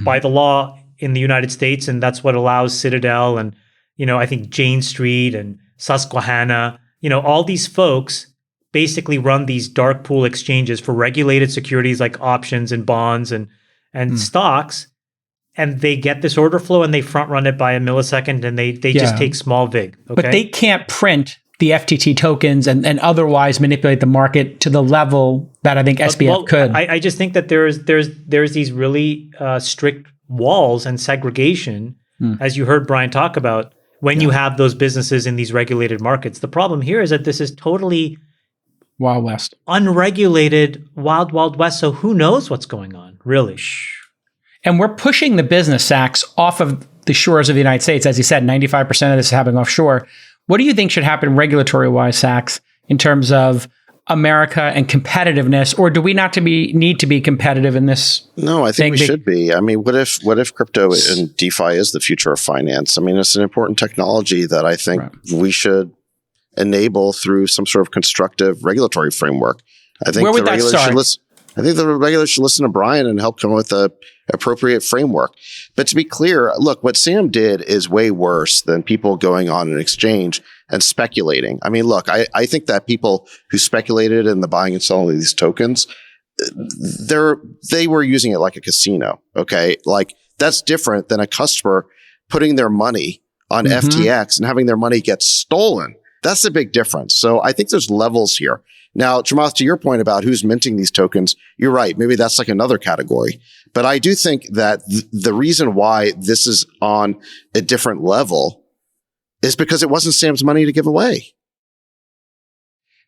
C: by the law in the United States. And that's what allows Citadel and, I think Jane Street and Susquehanna, all these folks basically run these dark pool exchanges for regulated securities like options and bonds and stocks and they get this order flow and they front run it by a millisecond, and they just take small vig. Okay?
A: But they can't print the FTT tokens and otherwise manipulate the market to the level that I think SBF could.
C: I just think that there's these really strict walls and segregation, as you heard Brian talk about, when you have those businesses in these regulated markets. The problem here is that this is totally
A: Wild West,
C: unregulated, wild west. So who knows what's going on, really?
A: And we're pushing the business, Sachs, off of the shores of the United States. As you said, 95% of this is happening offshore. What do you think should happen regulatory-wise, Sachs, in terms of America and competitiveness, or do we not need to be competitive in this?
B: No, I think we should be. I mean, what if crypto and DeFi is the future of finance? I mean, it's an important technology that I think we should enable through some sort of constructive regulatory framework. I think
A: Where would that start?
B: I think the regulators should listen to Brian and help come up with a appropriate framework. But to be clear, look, what Sam did is way worse than people going on an exchange and speculating. I mean, look, I think that people who speculated in the buying and selling of these tokens, they were using it like a casino. Okay. Like that's different than a customer putting their money on FTX and having their money get stolen. That's the big difference. So I think there's levels here. Now, Chamath, to your point about who's minting these tokens, you're right. Maybe that's like another category. But I do think that the reason why this is on a different level is because it wasn't Sam's money to give away.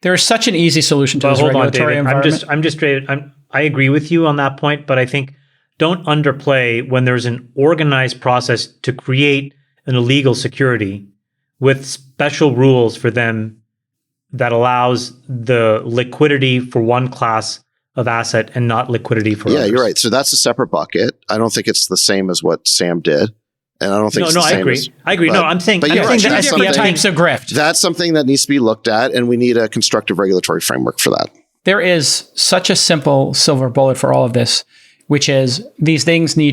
A: There is such an easy solution to this regulatory environment.
C: I agree with you on that point, but I think don't underplay when there's an organized process to create an illegal security with special rules for them that allows the liquidity for one class of asset and not liquidity for others.
B: You're right. So that's a separate bucket. I don't think it's the same as what Sam did. And I don't think
C: I agree. No, I'm saying
A: different types of grift.
B: That's something that needs to be looked at, and we need a constructive regulatory framework for that.
A: There is such a simple silver bullet for all of this, which is these things there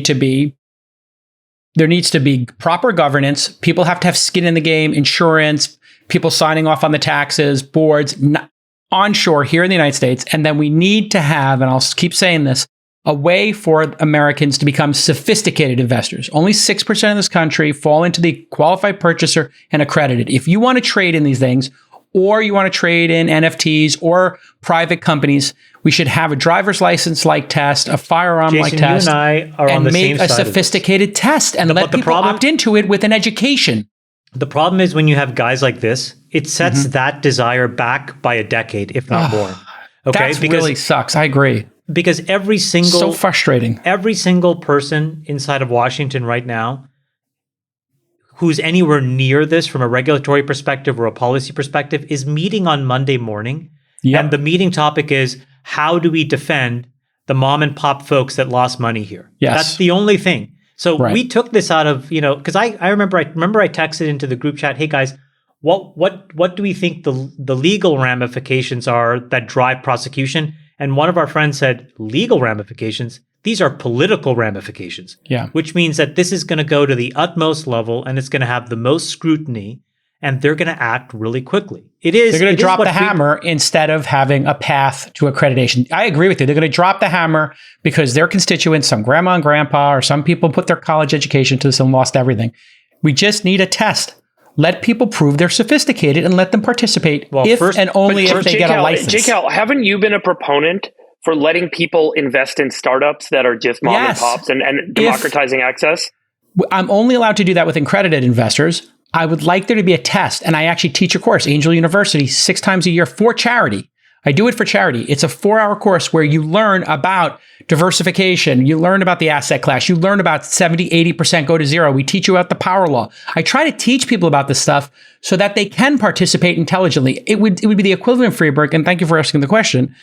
A: needs to be proper governance. People have to have skin in the game, insurance, people signing off on the taxes, boards, onshore here in the United States. And then we need to have, and I'll keep saying this, a way for Americans to become sophisticated investors. Only 6% of this country fall into the qualified purchaser and accredited. If you want to trade in these things, or you want to trade in NFTs or private companies, we should have a driver's license-like test, a firearm-like test,
C: you and I are on the same side
A: make a sophisticated test and let people opt into it with an education.
C: The problem is when you have guys like this, it sets that desire back by a decade, if not more. Okay,
A: that really sucks. I agree.
C: Because so
A: frustrating.
C: Every single person inside of Washington right now who's anywhere near this from a regulatory perspective or a policy perspective is meeting on Monday morning. Yep. And the meeting topic is, how do we defend the mom and pop folks that lost money here?
A: Yes.
C: That's the only thing. So we took this out of, because I remember I texted into the group chat, hey guys, what do we think the legal ramifications are that drive prosecution? And one of our friends said, legal ramifications? These are political ramifications.
A: Yeah.
C: Which means that this is going to go to the utmost level and it's going to have the most scrutiny and they're going to act really quickly. They're
A: going to drop the hammer instead of having a path to accreditation. I agree with you. They're going to drop the hammer because their constituents, some grandma and grandpa, or some people put their college education to this and lost everything. We just need a test. Let people prove they're sophisticated and let them participate if they get a license.
D: JCal, haven't you been a proponent for letting people invest in startups that are just mom and pops and democratizing access?
A: I'm only allowed to do that with accredited investors. I would like there to be a test. And I actually teach a course, Angel University, 6 times a year for charity. I do it for charity. It's a 4-hour course where you learn about diversification. You learn about the asset class. You learn about 70, 80% go to zero. We teach you about the power law. I try to teach people about this stuff so that they can participate intelligently. It would be the equivalent, Freeberg, and thank you for asking the question.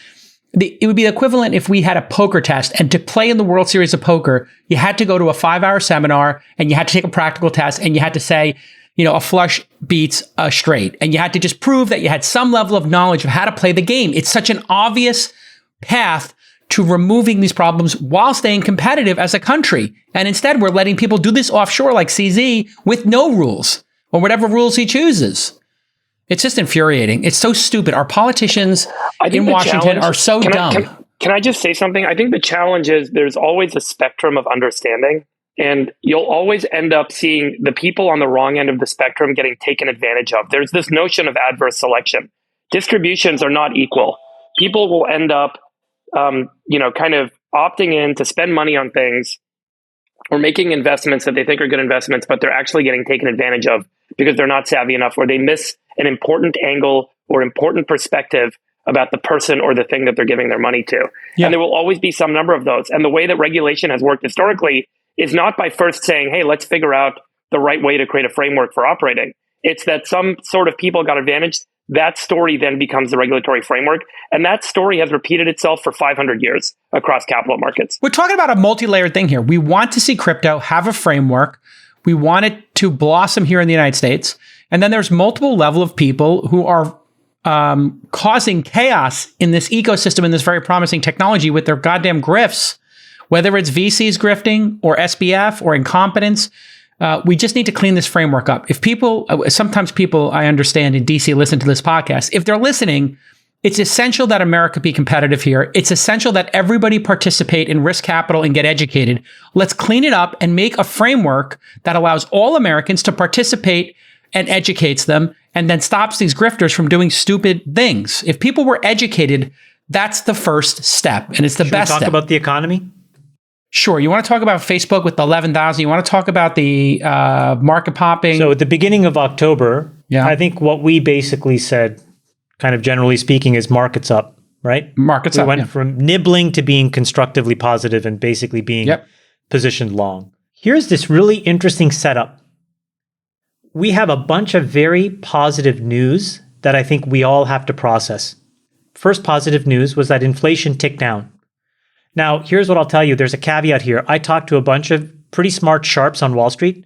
A: It would be the equivalent if we had a poker test, and to play in the World Series of Poker, you had to go to a 5-hour seminar and you had to take a practical test and you had to say, a flush beats a straight. And you had to just prove that you had some level of knowledge of how to play the game. It's such an obvious path to removing these problems while staying competitive as a country. And instead, we're letting people do this offshore like CZ with no rules or whatever rules he chooses. It's just infuriating. It's so stupid. Our politicians in Washington are so dumb.
D: Can I just say something? I think the challenge is there's always a spectrum of understanding. And you'll always end up seeing the people on the wrong end of the spectrum getting taken advantage of. There's this notion of adverse selection. Distributions are not equal. People will end up, kind of opting in to spend money on things or making investments that they think are good investments, but they're actually getting taken advantage of because they're not savvy enough, or they miss an important angle or important perspective about the person or the thing that they're giving their money to. Yeah. And there will always be some number of those. And the way that regulation has worked historically is not by first saying, hey, let's figure out the right way to create a framework for operating. It's that some sort of people got advantaged. That story then becomes the regulatory framework. And that story has repeated itself for 500 years across capital markets.
A: We're talking about a multi-layered thing here. We want to see crypto have a framework. We want it to blossom here in the United States. And then there's multiple level of people who are causing chaos in this ecosystem, in this very promising technology with their goddamn grifts, whether it's VCs grifting or SBF or incompetence. We just need to clean this framework up. If people, sometimes people I understand in DC listen to this podcast, if they're listening, it's essential that America be competitive here. It's essential that everybody participate in risk capital and get educated. Let's clean it up and make a framework that allows all Americans to participate and educates them, and then stops these grifters from doing stupid things. If people were educated, that's the first step, and it's the best step.
C: Should we talk about the economy?
A: Sure. You want to talk about Facebook with the 11,000? You want to talk about the market popping?
C: So at the beginning of October, I think what we basically said, kind of generally speaking, is markets up, right?
A: Markets up.
C: We went from nibbling to being constructively positive and basically being positioned long. Here's this really interesting setup. We have a bunch of very positive news that I think we all have to process. First positive news was that inflation ticked down. Now, here's what I'll tell you. There's a caveat here. I talked to a bunch of pretty smart sharps on Wall Street.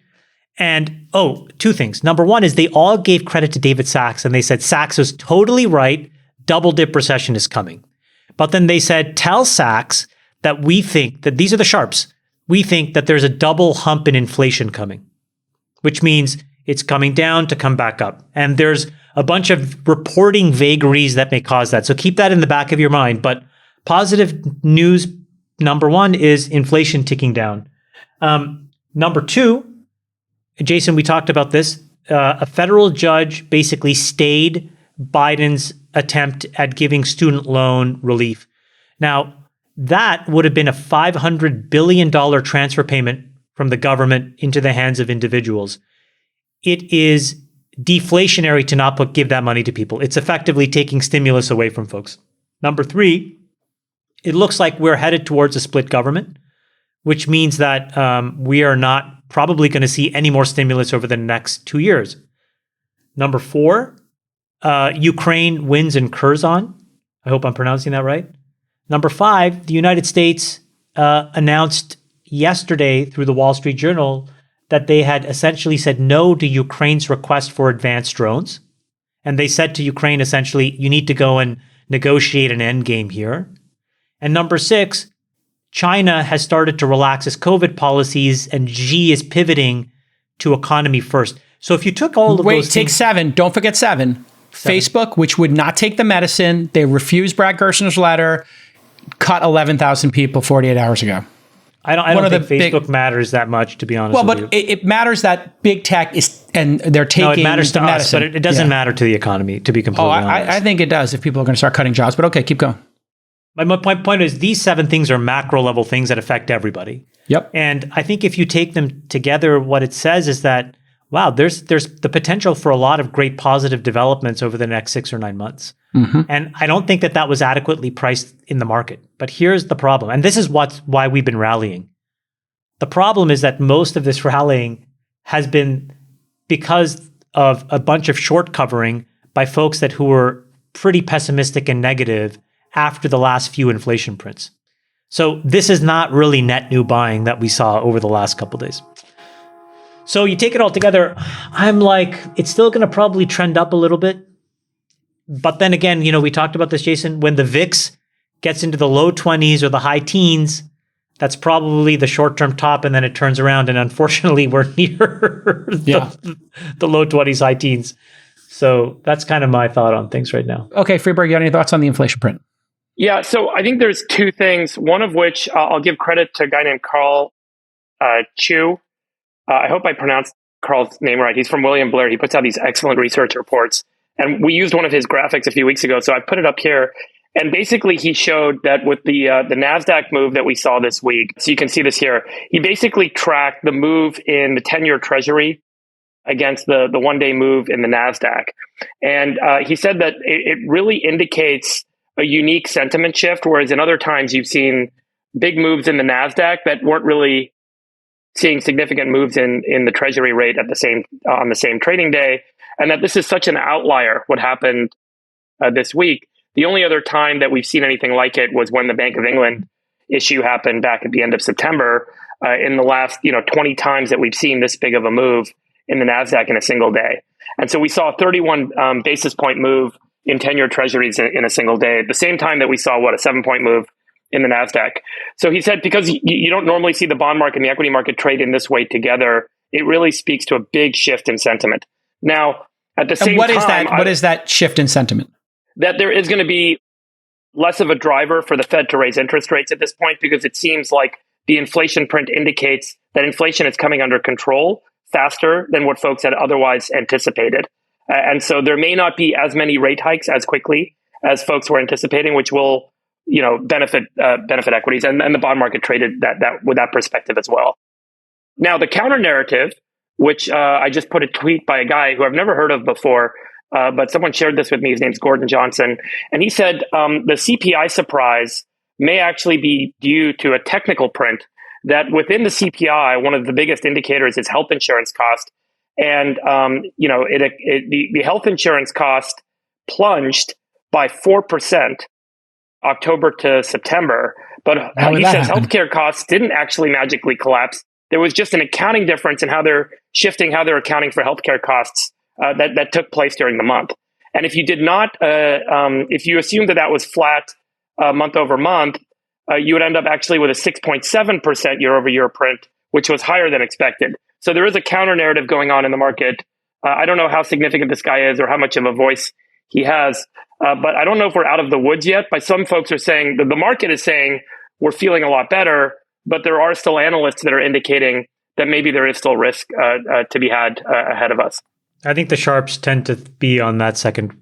C: And, two things. Number one is they all gave credit to David Sachs, and they said Sachs was totally right. Double dip recession is coming. But then they said, tell Sachs that we think that these are the sharps. We think that there's a double hump in inflation coming, which means it's coming down to come back up. And there's a bunch of reporting vagaries that may cause that. So keep that in the back of your mind. But positive news, number one, is inflation ticking down. Number two, Jason, we talked about this. A federal judge basically stayed Biden's attempt at giving student loan relief. Now, that would have been a $500 billion transfer payment from the government into the hands of individuals. It is deflationary to not give that money to people. It's effectively taking stimulus away from folks. Number three, it looks like we're headed towards a split government, which means that we are not probably going to see any more stimulus over the next 2 years. Number four, Ukraine wins in Curzon. I hope I'm pronouncing that right. Number five, the United States announced yesterday through the Wall Street Journal that they had essentially said no to Ukraine's request for advanced drones. And they said to Ukraine, essentially, you need to go and negotiate an end game here. And number six, China has started to relax its COVID policies, and Xi is pivoting to economy first. So if you took all of those
A: things... Wait, take seven. Don't forget seven. Facebook, which would not take the medicine. They refused Brad Gerstner's letter, cut 11,000 people 48 hours ago.
C: I don't think Facebook matters that much, to be honest with you.
A: Well, but it matters that big tech is, and they're taking
C: it matters to
A: medicine.
C: Us, but it doesn't matter to the economy, to be completely honest.
A: I think it does if people are going to start cutting jobs. But okay, keep going.
C: My point is these 7 things are macro level things that affect everybody.
A: Yep.
C: And I think if you take them together, what it says is that, wow, there's the potential for a lot of great positive developments over the next 6 or 9 months. Mm-hmm. And I don't think that was adequately priced in the market. But here's the problem. And this is why we've been rallying. The problem is that most of this rallying has been because of a bunch of short covering by folks who were pretty pessimistic and negative after the last few inflation prints. So this is not really net new buying that we saw over the last couple of days. So you take it all together, I'm like, it's still going to probably trend up a little bit. But then again, we talked about this, Jason, when the VIX gets into the low 20s or the high teens, that's probably the short-term top, and then it turns around, and unfortunately, we're near the low 20s, high teens. So that's kind of my thought on things right now.
A: Okay, Freeberg, you got any thoughts on the inflation print?
D: Yeah, so I think there's 2 things, one of which I'll give credit to a guy named Carl Chu. I hope I pronounced Carl's name right. He's from William Blair. He puts out these excellent research reports. And we used one of his graphics a few weeks ago, so I put it up here. And basically, he showed that with the NASDAQ move that we saw this week, so you can see this here, he basically tracked the move in the 10-year Treasury against the one-day move in the NASDAQ. And he said that it really indicates a unique sentiment shift, whereas in other times you've seen big moves in the NASDAQ that weren't really seeing significant moves in the Treasury rate at on the same trading day, and that this is such an outlier, what happened this week. The only other time that we've seen anything like it was when the Bank of England issue happened back at the end of September. In the last 20 times that we've seen this big of a move in the NASDAQ in a single day. And so we saw a 31 basis point move in 10-year treasuries in a single day, at the same time that we saw, a 7-point move in the NASDAQ. So he said, because you don't normally see the bond market and the equity market trade in this way together, it really speaks to a big shift in sentiment. Now, at the same time...
A: What is that shift in sentiment?
D: That there is going to be less of a driver for the Fed to raise interest rates at this point, because it seems like the inflation print indicates that inflation is coming under control faster than what folks had otherwise anticipated. And so there may not be as many rate hikes as quickly as folks were anticipating, which will, benefit equities, and the bond market traded that with that perspective as well. Now, the counter narrative, which I just put a tweet by a guy who I've never heard of before, but someone shared this with me. His name's Gordon Johnson, and he said the CPI surprise may actually be due to a technical print that within the CPI, one of the biggest indicators is health insurance cost. And, the health insurance cost plunged by 4% October to September. But he says healthcare costs didn't actually magically collapse. There was just an accounting difference in how they're accounting for healthcare costs that took place during the month. And if you did not, if you assumed that was flat month over month, you would end up actually with a 6.7% year over year print, which was higher than expected. So there is a counter narrative going on in the market. I don't know how significant this guy is or how much of a voice he has, but I don't know if we're out of the woods yet. But some folks are saying that the market is saying we're feeling a lot better, but there are still analysts that are indicating that maybe there is still risk to be had ahead of us.
C: I think the sharps tend to be on that second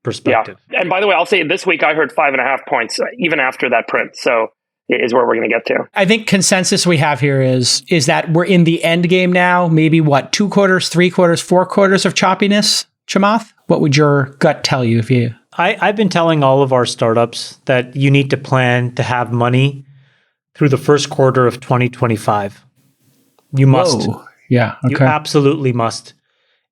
C: perspective.
D: Yeah. And by the way, I'll say this week I heard 5.5 points even after that print. So is where we're going to get to.
A: I think consensus we have here is that we're in the end game now. Maybe 2 quarters, 3 quarters, 4 quarters of choppiness. Chamath, what would your gut tell you if you?
C: I've been telling all of our startups that you need to plan to have money through the first quarter of 2025. You must.
A: Whoa. Yeah. Okay.
C: You absolutely must.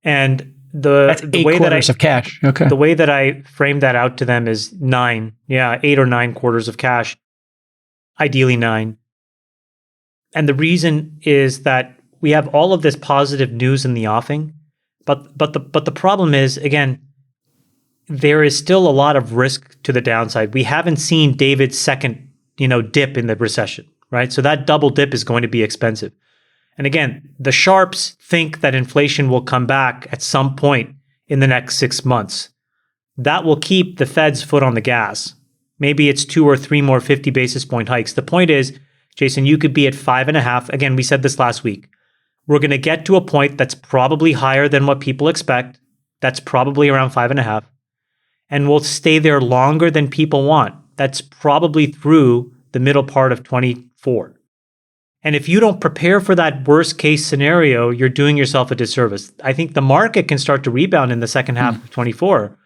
C: And
A: that's 8 quarters of cash. Okay.
C: The way that I framed that out to them is 9. Yeah, 8 or 9 quarters of cash. Ideally 9. And the reason is that we have all of this positive news in the offing, but the problem is, again, there is still a lot of risk to the downside. We haven't seen David's second, dip in the recession, right? So that double dip is going to be expensive. And again, the sharps think that inflation will come back at some point in the next 6 months. That will keep the Fed's foot on the gas. Maybe it's 2 or 3 more 50 basis point hikes. The point is, Jason, you could be at 5.5. Again, we said this last week. We're going to get to a point that's probably higher than what people expect. That's probably around 5.5. And we'll stay there longer than people want. That's probably through the middle part of 24. And if you don't prepare for that worst case scenario, you're doing yourself a disservice. I think the market can start to rebound in the second half of 24.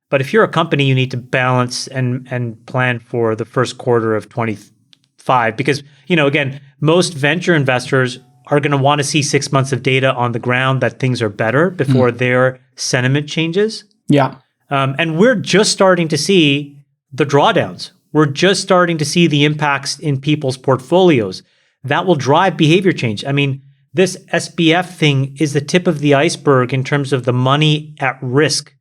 C: But if you're a company, you need to balance and plan for the first quarter of 25. Because, again, most venture investors are going to want to see 6 months of data on the ground that things are better before their sentiment changes.
A: Yeah.
C: And we're just starting to see the drawdowns. We're just starting to see the impacts in people's portfolios. That will drive behavior change. I mean, this SBF thing is the tip of the iceberg in terms of the money at risk.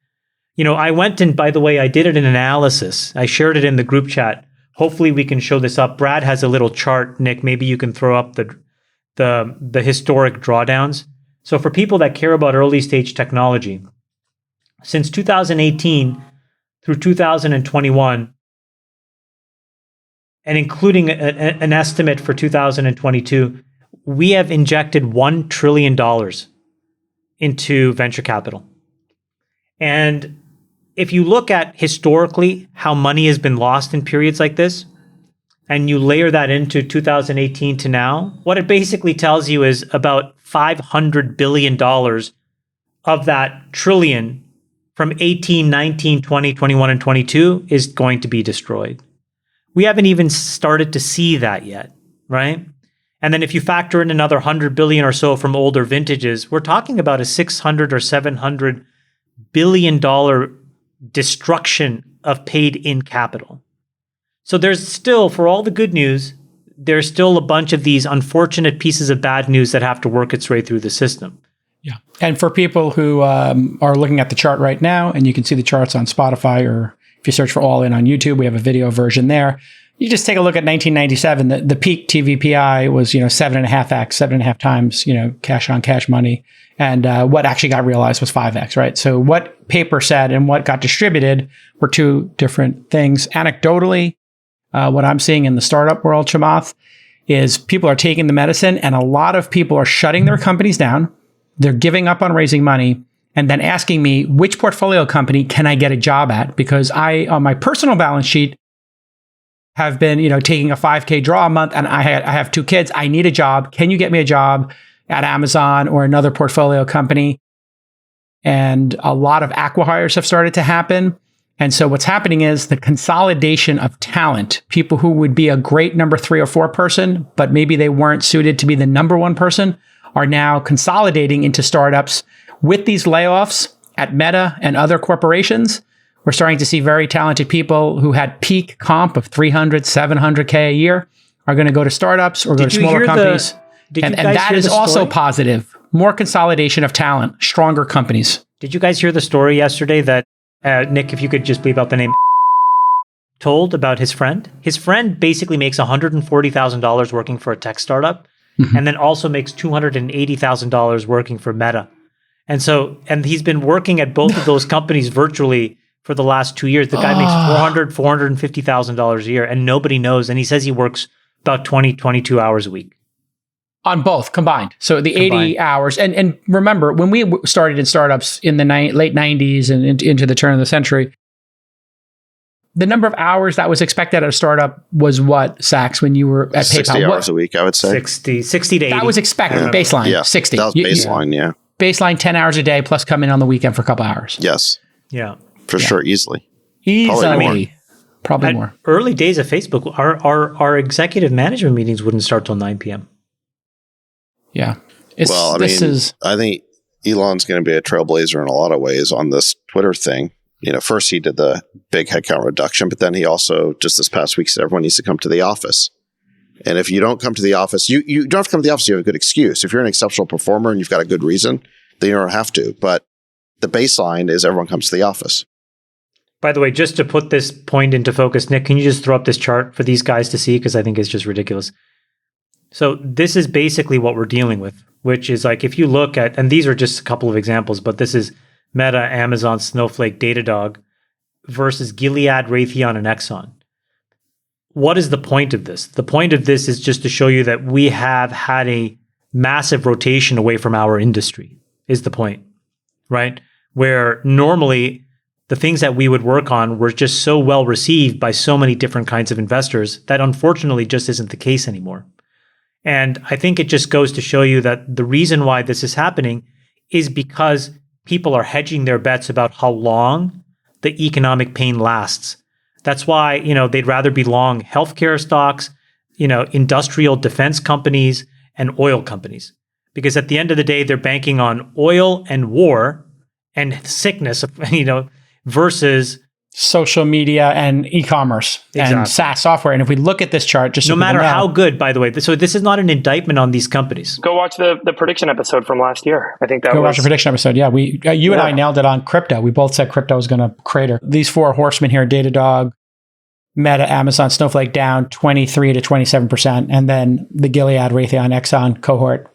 C: I went and, by the way, I did an analysis. I shared it in the group chat. Hopefully we can show this up. Brad has a little chart. Nick, maybe you can throw up the historic drawdowns. So for people that care about early stage technology, since 2018 through 2021, and including an estimate for 2022, we have injected $1 trillion into venture capital. And if you look at historically how money has been lost in periods like this, and you layer that into 2018 to now, what it basically tells you is about $500 billion of that trillion from 18, 19, 20, 21, and 22 is going to be destroyed. We haven't even started to see that yet, right? And then if you factor in another 100 billion or so from older vintages, we're talking about a 600 or 700 billion dollar destruction of paid in capital. So there's still, for all the good news, there's still a bunch of these unfortunate pieces of bad news that have to work its way through the system.
A: Yeah. And for people who are looking at the chart right now, and you can see the charts on Spotify, or if you search for All In on YouTube, we have a video version there. You just take a look at 1997. The peak TVPI was, 7.5x, 7.5 times, cash on cash money. And what actually got realized was 5x, right? So what paper said and what got distributed were two different things. Anecdotally, what I'm seeing in the startup world, Chamath, is people are taking the medicine, and a lot of people are shutting their companies down. They're giving up on raising money and then asking me, which portfolio company can I get a job at? Because I, on my personal balance sheet, have been, taking a 5K draw a month, and I have 2 kids. I need a job. Can you get me a job at Amazon or another portfolio company? And a lot of acqui-hires have started to happen. And so what's happening is the consolidation of talent. People who would be a great number 3 or 4 person, but maybe they weren't suited to be the number 1 person, are now consolidating into startups. With these layoffs at Meta and other corporations, we're starting to see very talented people who had peak comp of 300, 700K a year are going to go to startups or go to smaller companies. And that is also positive. More consolidation of talent, stronger companies.
C: Did you guys hear the story yesterday that, Nick, if you could just bleep out the name, told about his friend? His friend basically makes $140,000 working for a tech startup, and then also makes $280,000 working for Meta. And he's been working at both of those companies virtually for the last 2 years. The guy makes $450,000 a year, and nobody knows. And he says he works about 22 hours a week.
A: On both combined. So the 80 hours. And remember, when we started in startups in the late 90s and into the turn of the century, the number of hours that was expected at a startup was what, Sachs, when you were at
B: 60
A: PayPal?
B: hours a week, I would say.
C: 60 to 80.
A: That was expected, baseline,
B: Yeah,
A: 60.
B: That was baseline, yeah.
A: Baseline 10 hours a day plus come in on the weekend for a couple hours.
B: Yes.
C: Yeah.
B: For sure, easily.
A: Probably more.
C: Early days of Facebook, our executive management meetings wouldn't start till 9 p.m.
A: Yeah.
B: I think Elon's going to be a trailblazer in a lot of ways on this Twitter thing. First he did the big headcount reduction, but then he also, just this past week, said everyone needs to come to the office. And if you don't come to the office, you don't have to come to the office. You have a good excuse. If you're an exceptional performer and you've got a good reason, then you don't have to. But the baseline is everyone comes to the office.
C: By the way, just to put this point into focus, Nick, can you just throw up this chart for these guys to see? Because I think it's just ridiculous. So this is basically what we're dealing with, which is like, if you look at, and these are just a couple of examples, but this is Meta, Amazon, Snowflake, Datadog versus Gilead, Raytheon, and Exxon. What is the point of this? The point of this is just to show you that we have had a massive rotation away from our industry, is the point, right? Where normally the things that we would work on were just so well received by so many different kinds of investors that unfortunately just isn't the case anymore. And I think it just goes to show you that the reason why this is happening is because people are hedging their bets about how long the economic pain lasts. That's why, they'd rather be long healthcare stocks, industrial defense companies, and oil companies. Because at the end of the day, they're banking on oil and war and sickness, versus
A: social media and e-commerce and SaaS software. And if we look at this chart, just
C: no matter how good, by the way, so this is not an indictment on these companies.
D: Go watch the prediction episode from last year. I think that
A: watch the prediction episode. Yeah, you and I nailed it on crypto. We both said crypto was going to crater. These 4 horsemen here: Datadog, Meta, Amazon, Snowflake down 23 to 27%, and then the Gilead, Raytheon, Exxon cohort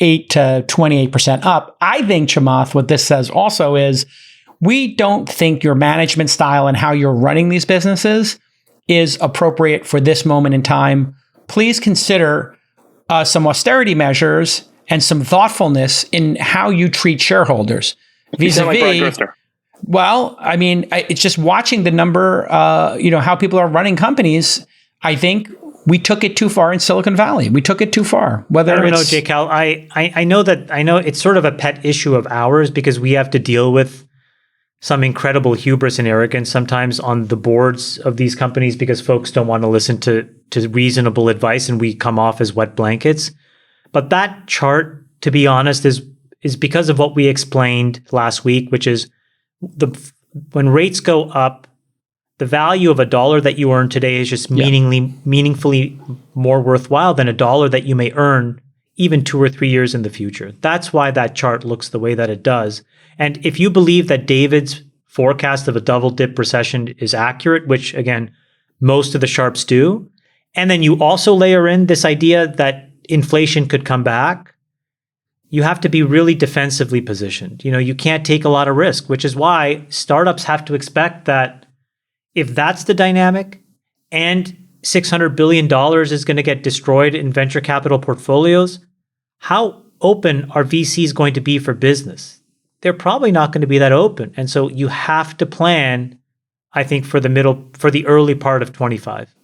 A: 8 to 28% up. I think, Chamath, what this says also is, we don't think your management style and how you're running these businesses is appropriate for this moment in time. Please consider some austerity measures and some thoughtfulness in how you treat shareholders. Vis-a-vis, well, I mean, it's just watching the number, how people are running companies. I think we took it too far in Silicon Valley. We took it too far. Whether
C: I don't know, J. Cal, I know it's sort of a pet issue of ours because we have to deal with some incredible hubris and arrogance sometimes on the boards of these companies because folks don't want to listen to reasonable advice and we come off as wet blankets. But that chart, to be honest, is because of what we explained last week, which is when rates go up, the value of $1 that you earn today is just meaningfully more worthwhile than $1 that you may earn even 2 or 3 years in the future. That's why that chart looks the way that it does. And if you believe that David's forecast of a double dip recession is accurate, which again, most of the sharps do, and then you also layer in this idea that inflation could come back, you have to be really defensively positioned. You can't take a lot of risk, which is why startups have to expect that if that's the dynamic and $600 billion is going to get destroyed in venture capital portfolios, how open are VCs going to be for business? They're probably not going to be that open. And so you have to plan, I think, for the early part of 25.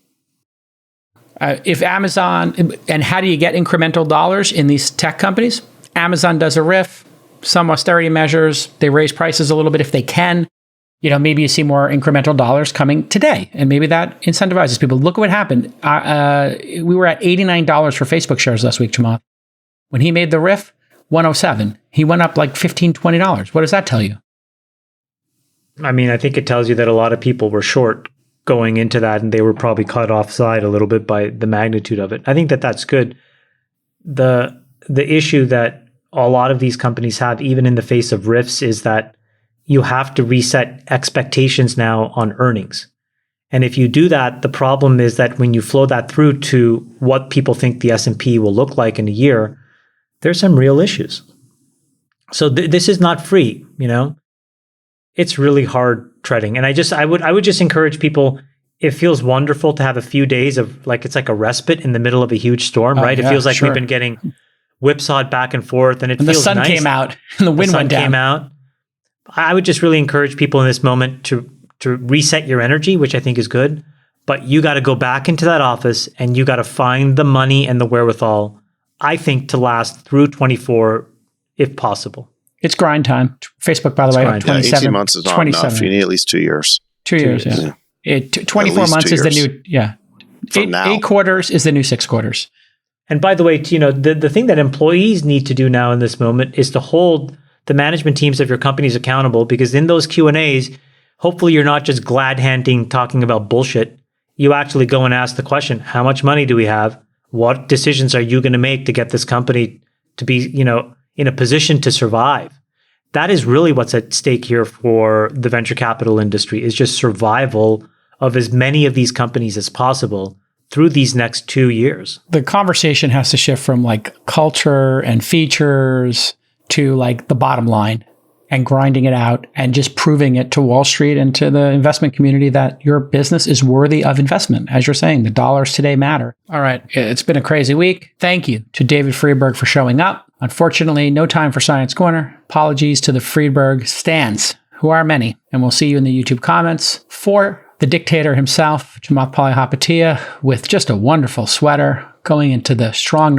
A: If Amazon, and how do you get incremental dollars in these tech companies? Amazon does a RIF, some austerity measures, they raise prices a little bit if they can. Maybe you see more incremental dollars coming today, and maybe that incentivizes people. Look at what happened. We were at $89 for Facebook shares last week, Chamath. When he made the RIF, $107. He went up like $15, $20. What does that tell you?
C: I mean, I think it tells you that a lot of people were short going into that, and they were probably caught offside a little bit by the magnitude of it. I think that that's good. The issue that a lot of these companies have, even in the face of RIFs, is that you have to reset expectations now on earnings. And if you do that, the problem is that when you flow that through to what people think the S&P will look like in a year, there's some real issues. So this is not free, It's really hard treading. And I would just encourage people, it feels wonderful to have a few days of it's like a respite in the middle of a huge storm, right? It feels like we've been getting whipsawed back and forth, and feels
A: the sun
C: nice.
A: Came out and the wind went down.
C: Came out. I would just really encourage people in this moment to reset your energy, which I think is good. But you got to go back into that office and you got to find the money and the wherewithal, I think, to last through 24, if possible.
A: It's grind time. Facebook, by the way, 27.
B: 18 months is not enough. You need at least 2 years.
A: 2 years, yeah. 24 months is the new, 8 quarters is the new 6 quarters.
C: And by the way, the thing that employees need to do now in this moment is to hold the management teams of your companies accountable, because in those Q&As, hopefully you're not just glad-handing talking about bullshit. You actually go and ask the question, how much money do we have? What decisions are you going to make to get this company to be, in a position to survive? That is really what's at stake here for the venture capital industry, is just survival of as many of these companies as possible through these next 2 years.
A: The conversation has to shift from culture and features to the bottom line and grinding it out and just proving it to Wall Street and to the investment community that your business is worthy of investment. As you're saying, the dollars today matter. All right. It's been a crazy week. Thank you to David Friedberg for showing up. Unfortunately, no time for Science Corner. Apologies to the Friedberg stans, who are many. And we'll see you in the YouTube comments. For the dictator himself, Chamath Palihapitiya, with just a wonderful sweater going into the strong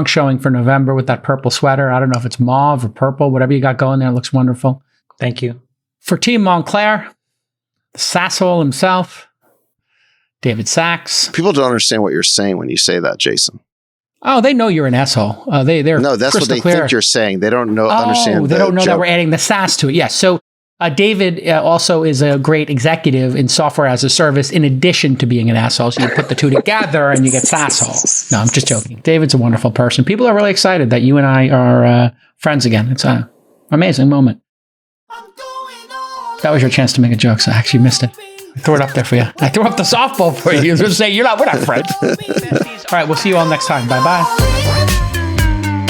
A: showing for November with that purple sweater. I don't know if it's mauve or purple, whatever you got going there. It looks wonderful.
C: Thank you.
A: For Team Montclair, the Sasshole himself, David Sachs.
B: People don't understand what you're saying when you say that, Jason.
A: Oh, they know you're an asshole. They're
B: no, that's what they
A: clear.
B: think you're saying. They don't know. Understand.
A: They don't know
B: joke.
A: that we're adding the sass to it. Yes. So David also is a great executive in software as a service, in addition to being an asshole. So you put the two together and you get Sasshole. No, I'm just joking. David's a wonderful person. People are really excited that you and I are friends again. It's an amazing moment. That was your chance to make a joke, so I actually missed it. I threw it up there for you. I threw up the softball for you. Just say we're not friends. All right, we'll see you all next time. Bye-bye.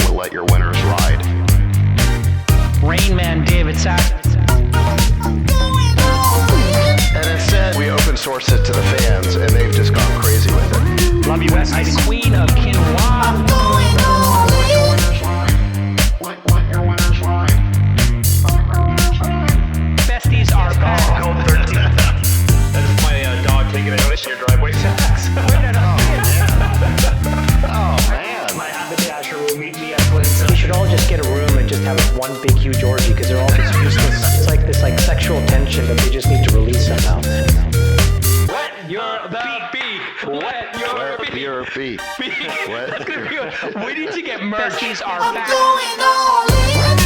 B: We'll let your winners ride.
A: Rain Man David Sachs.
B: And instead, we open source force it to the fans, and they've just gone crazy with it.
A: Love you, besties. Queen of quinoa. Besties are gone.
F: Go 13. That's my dog taking a notice in your driveway.
B: Oh man!
G: My haberdasher will meet me at Lynn's. We should all just get a room and just have one big huge orgy because they're all just useless. It's like this sexual tension that they just need to release somehow.
F: Wet your beak. Wet your beak.
B: Your feet. What?
A: We need to get merch. Besties are back.
H: I'm going all in.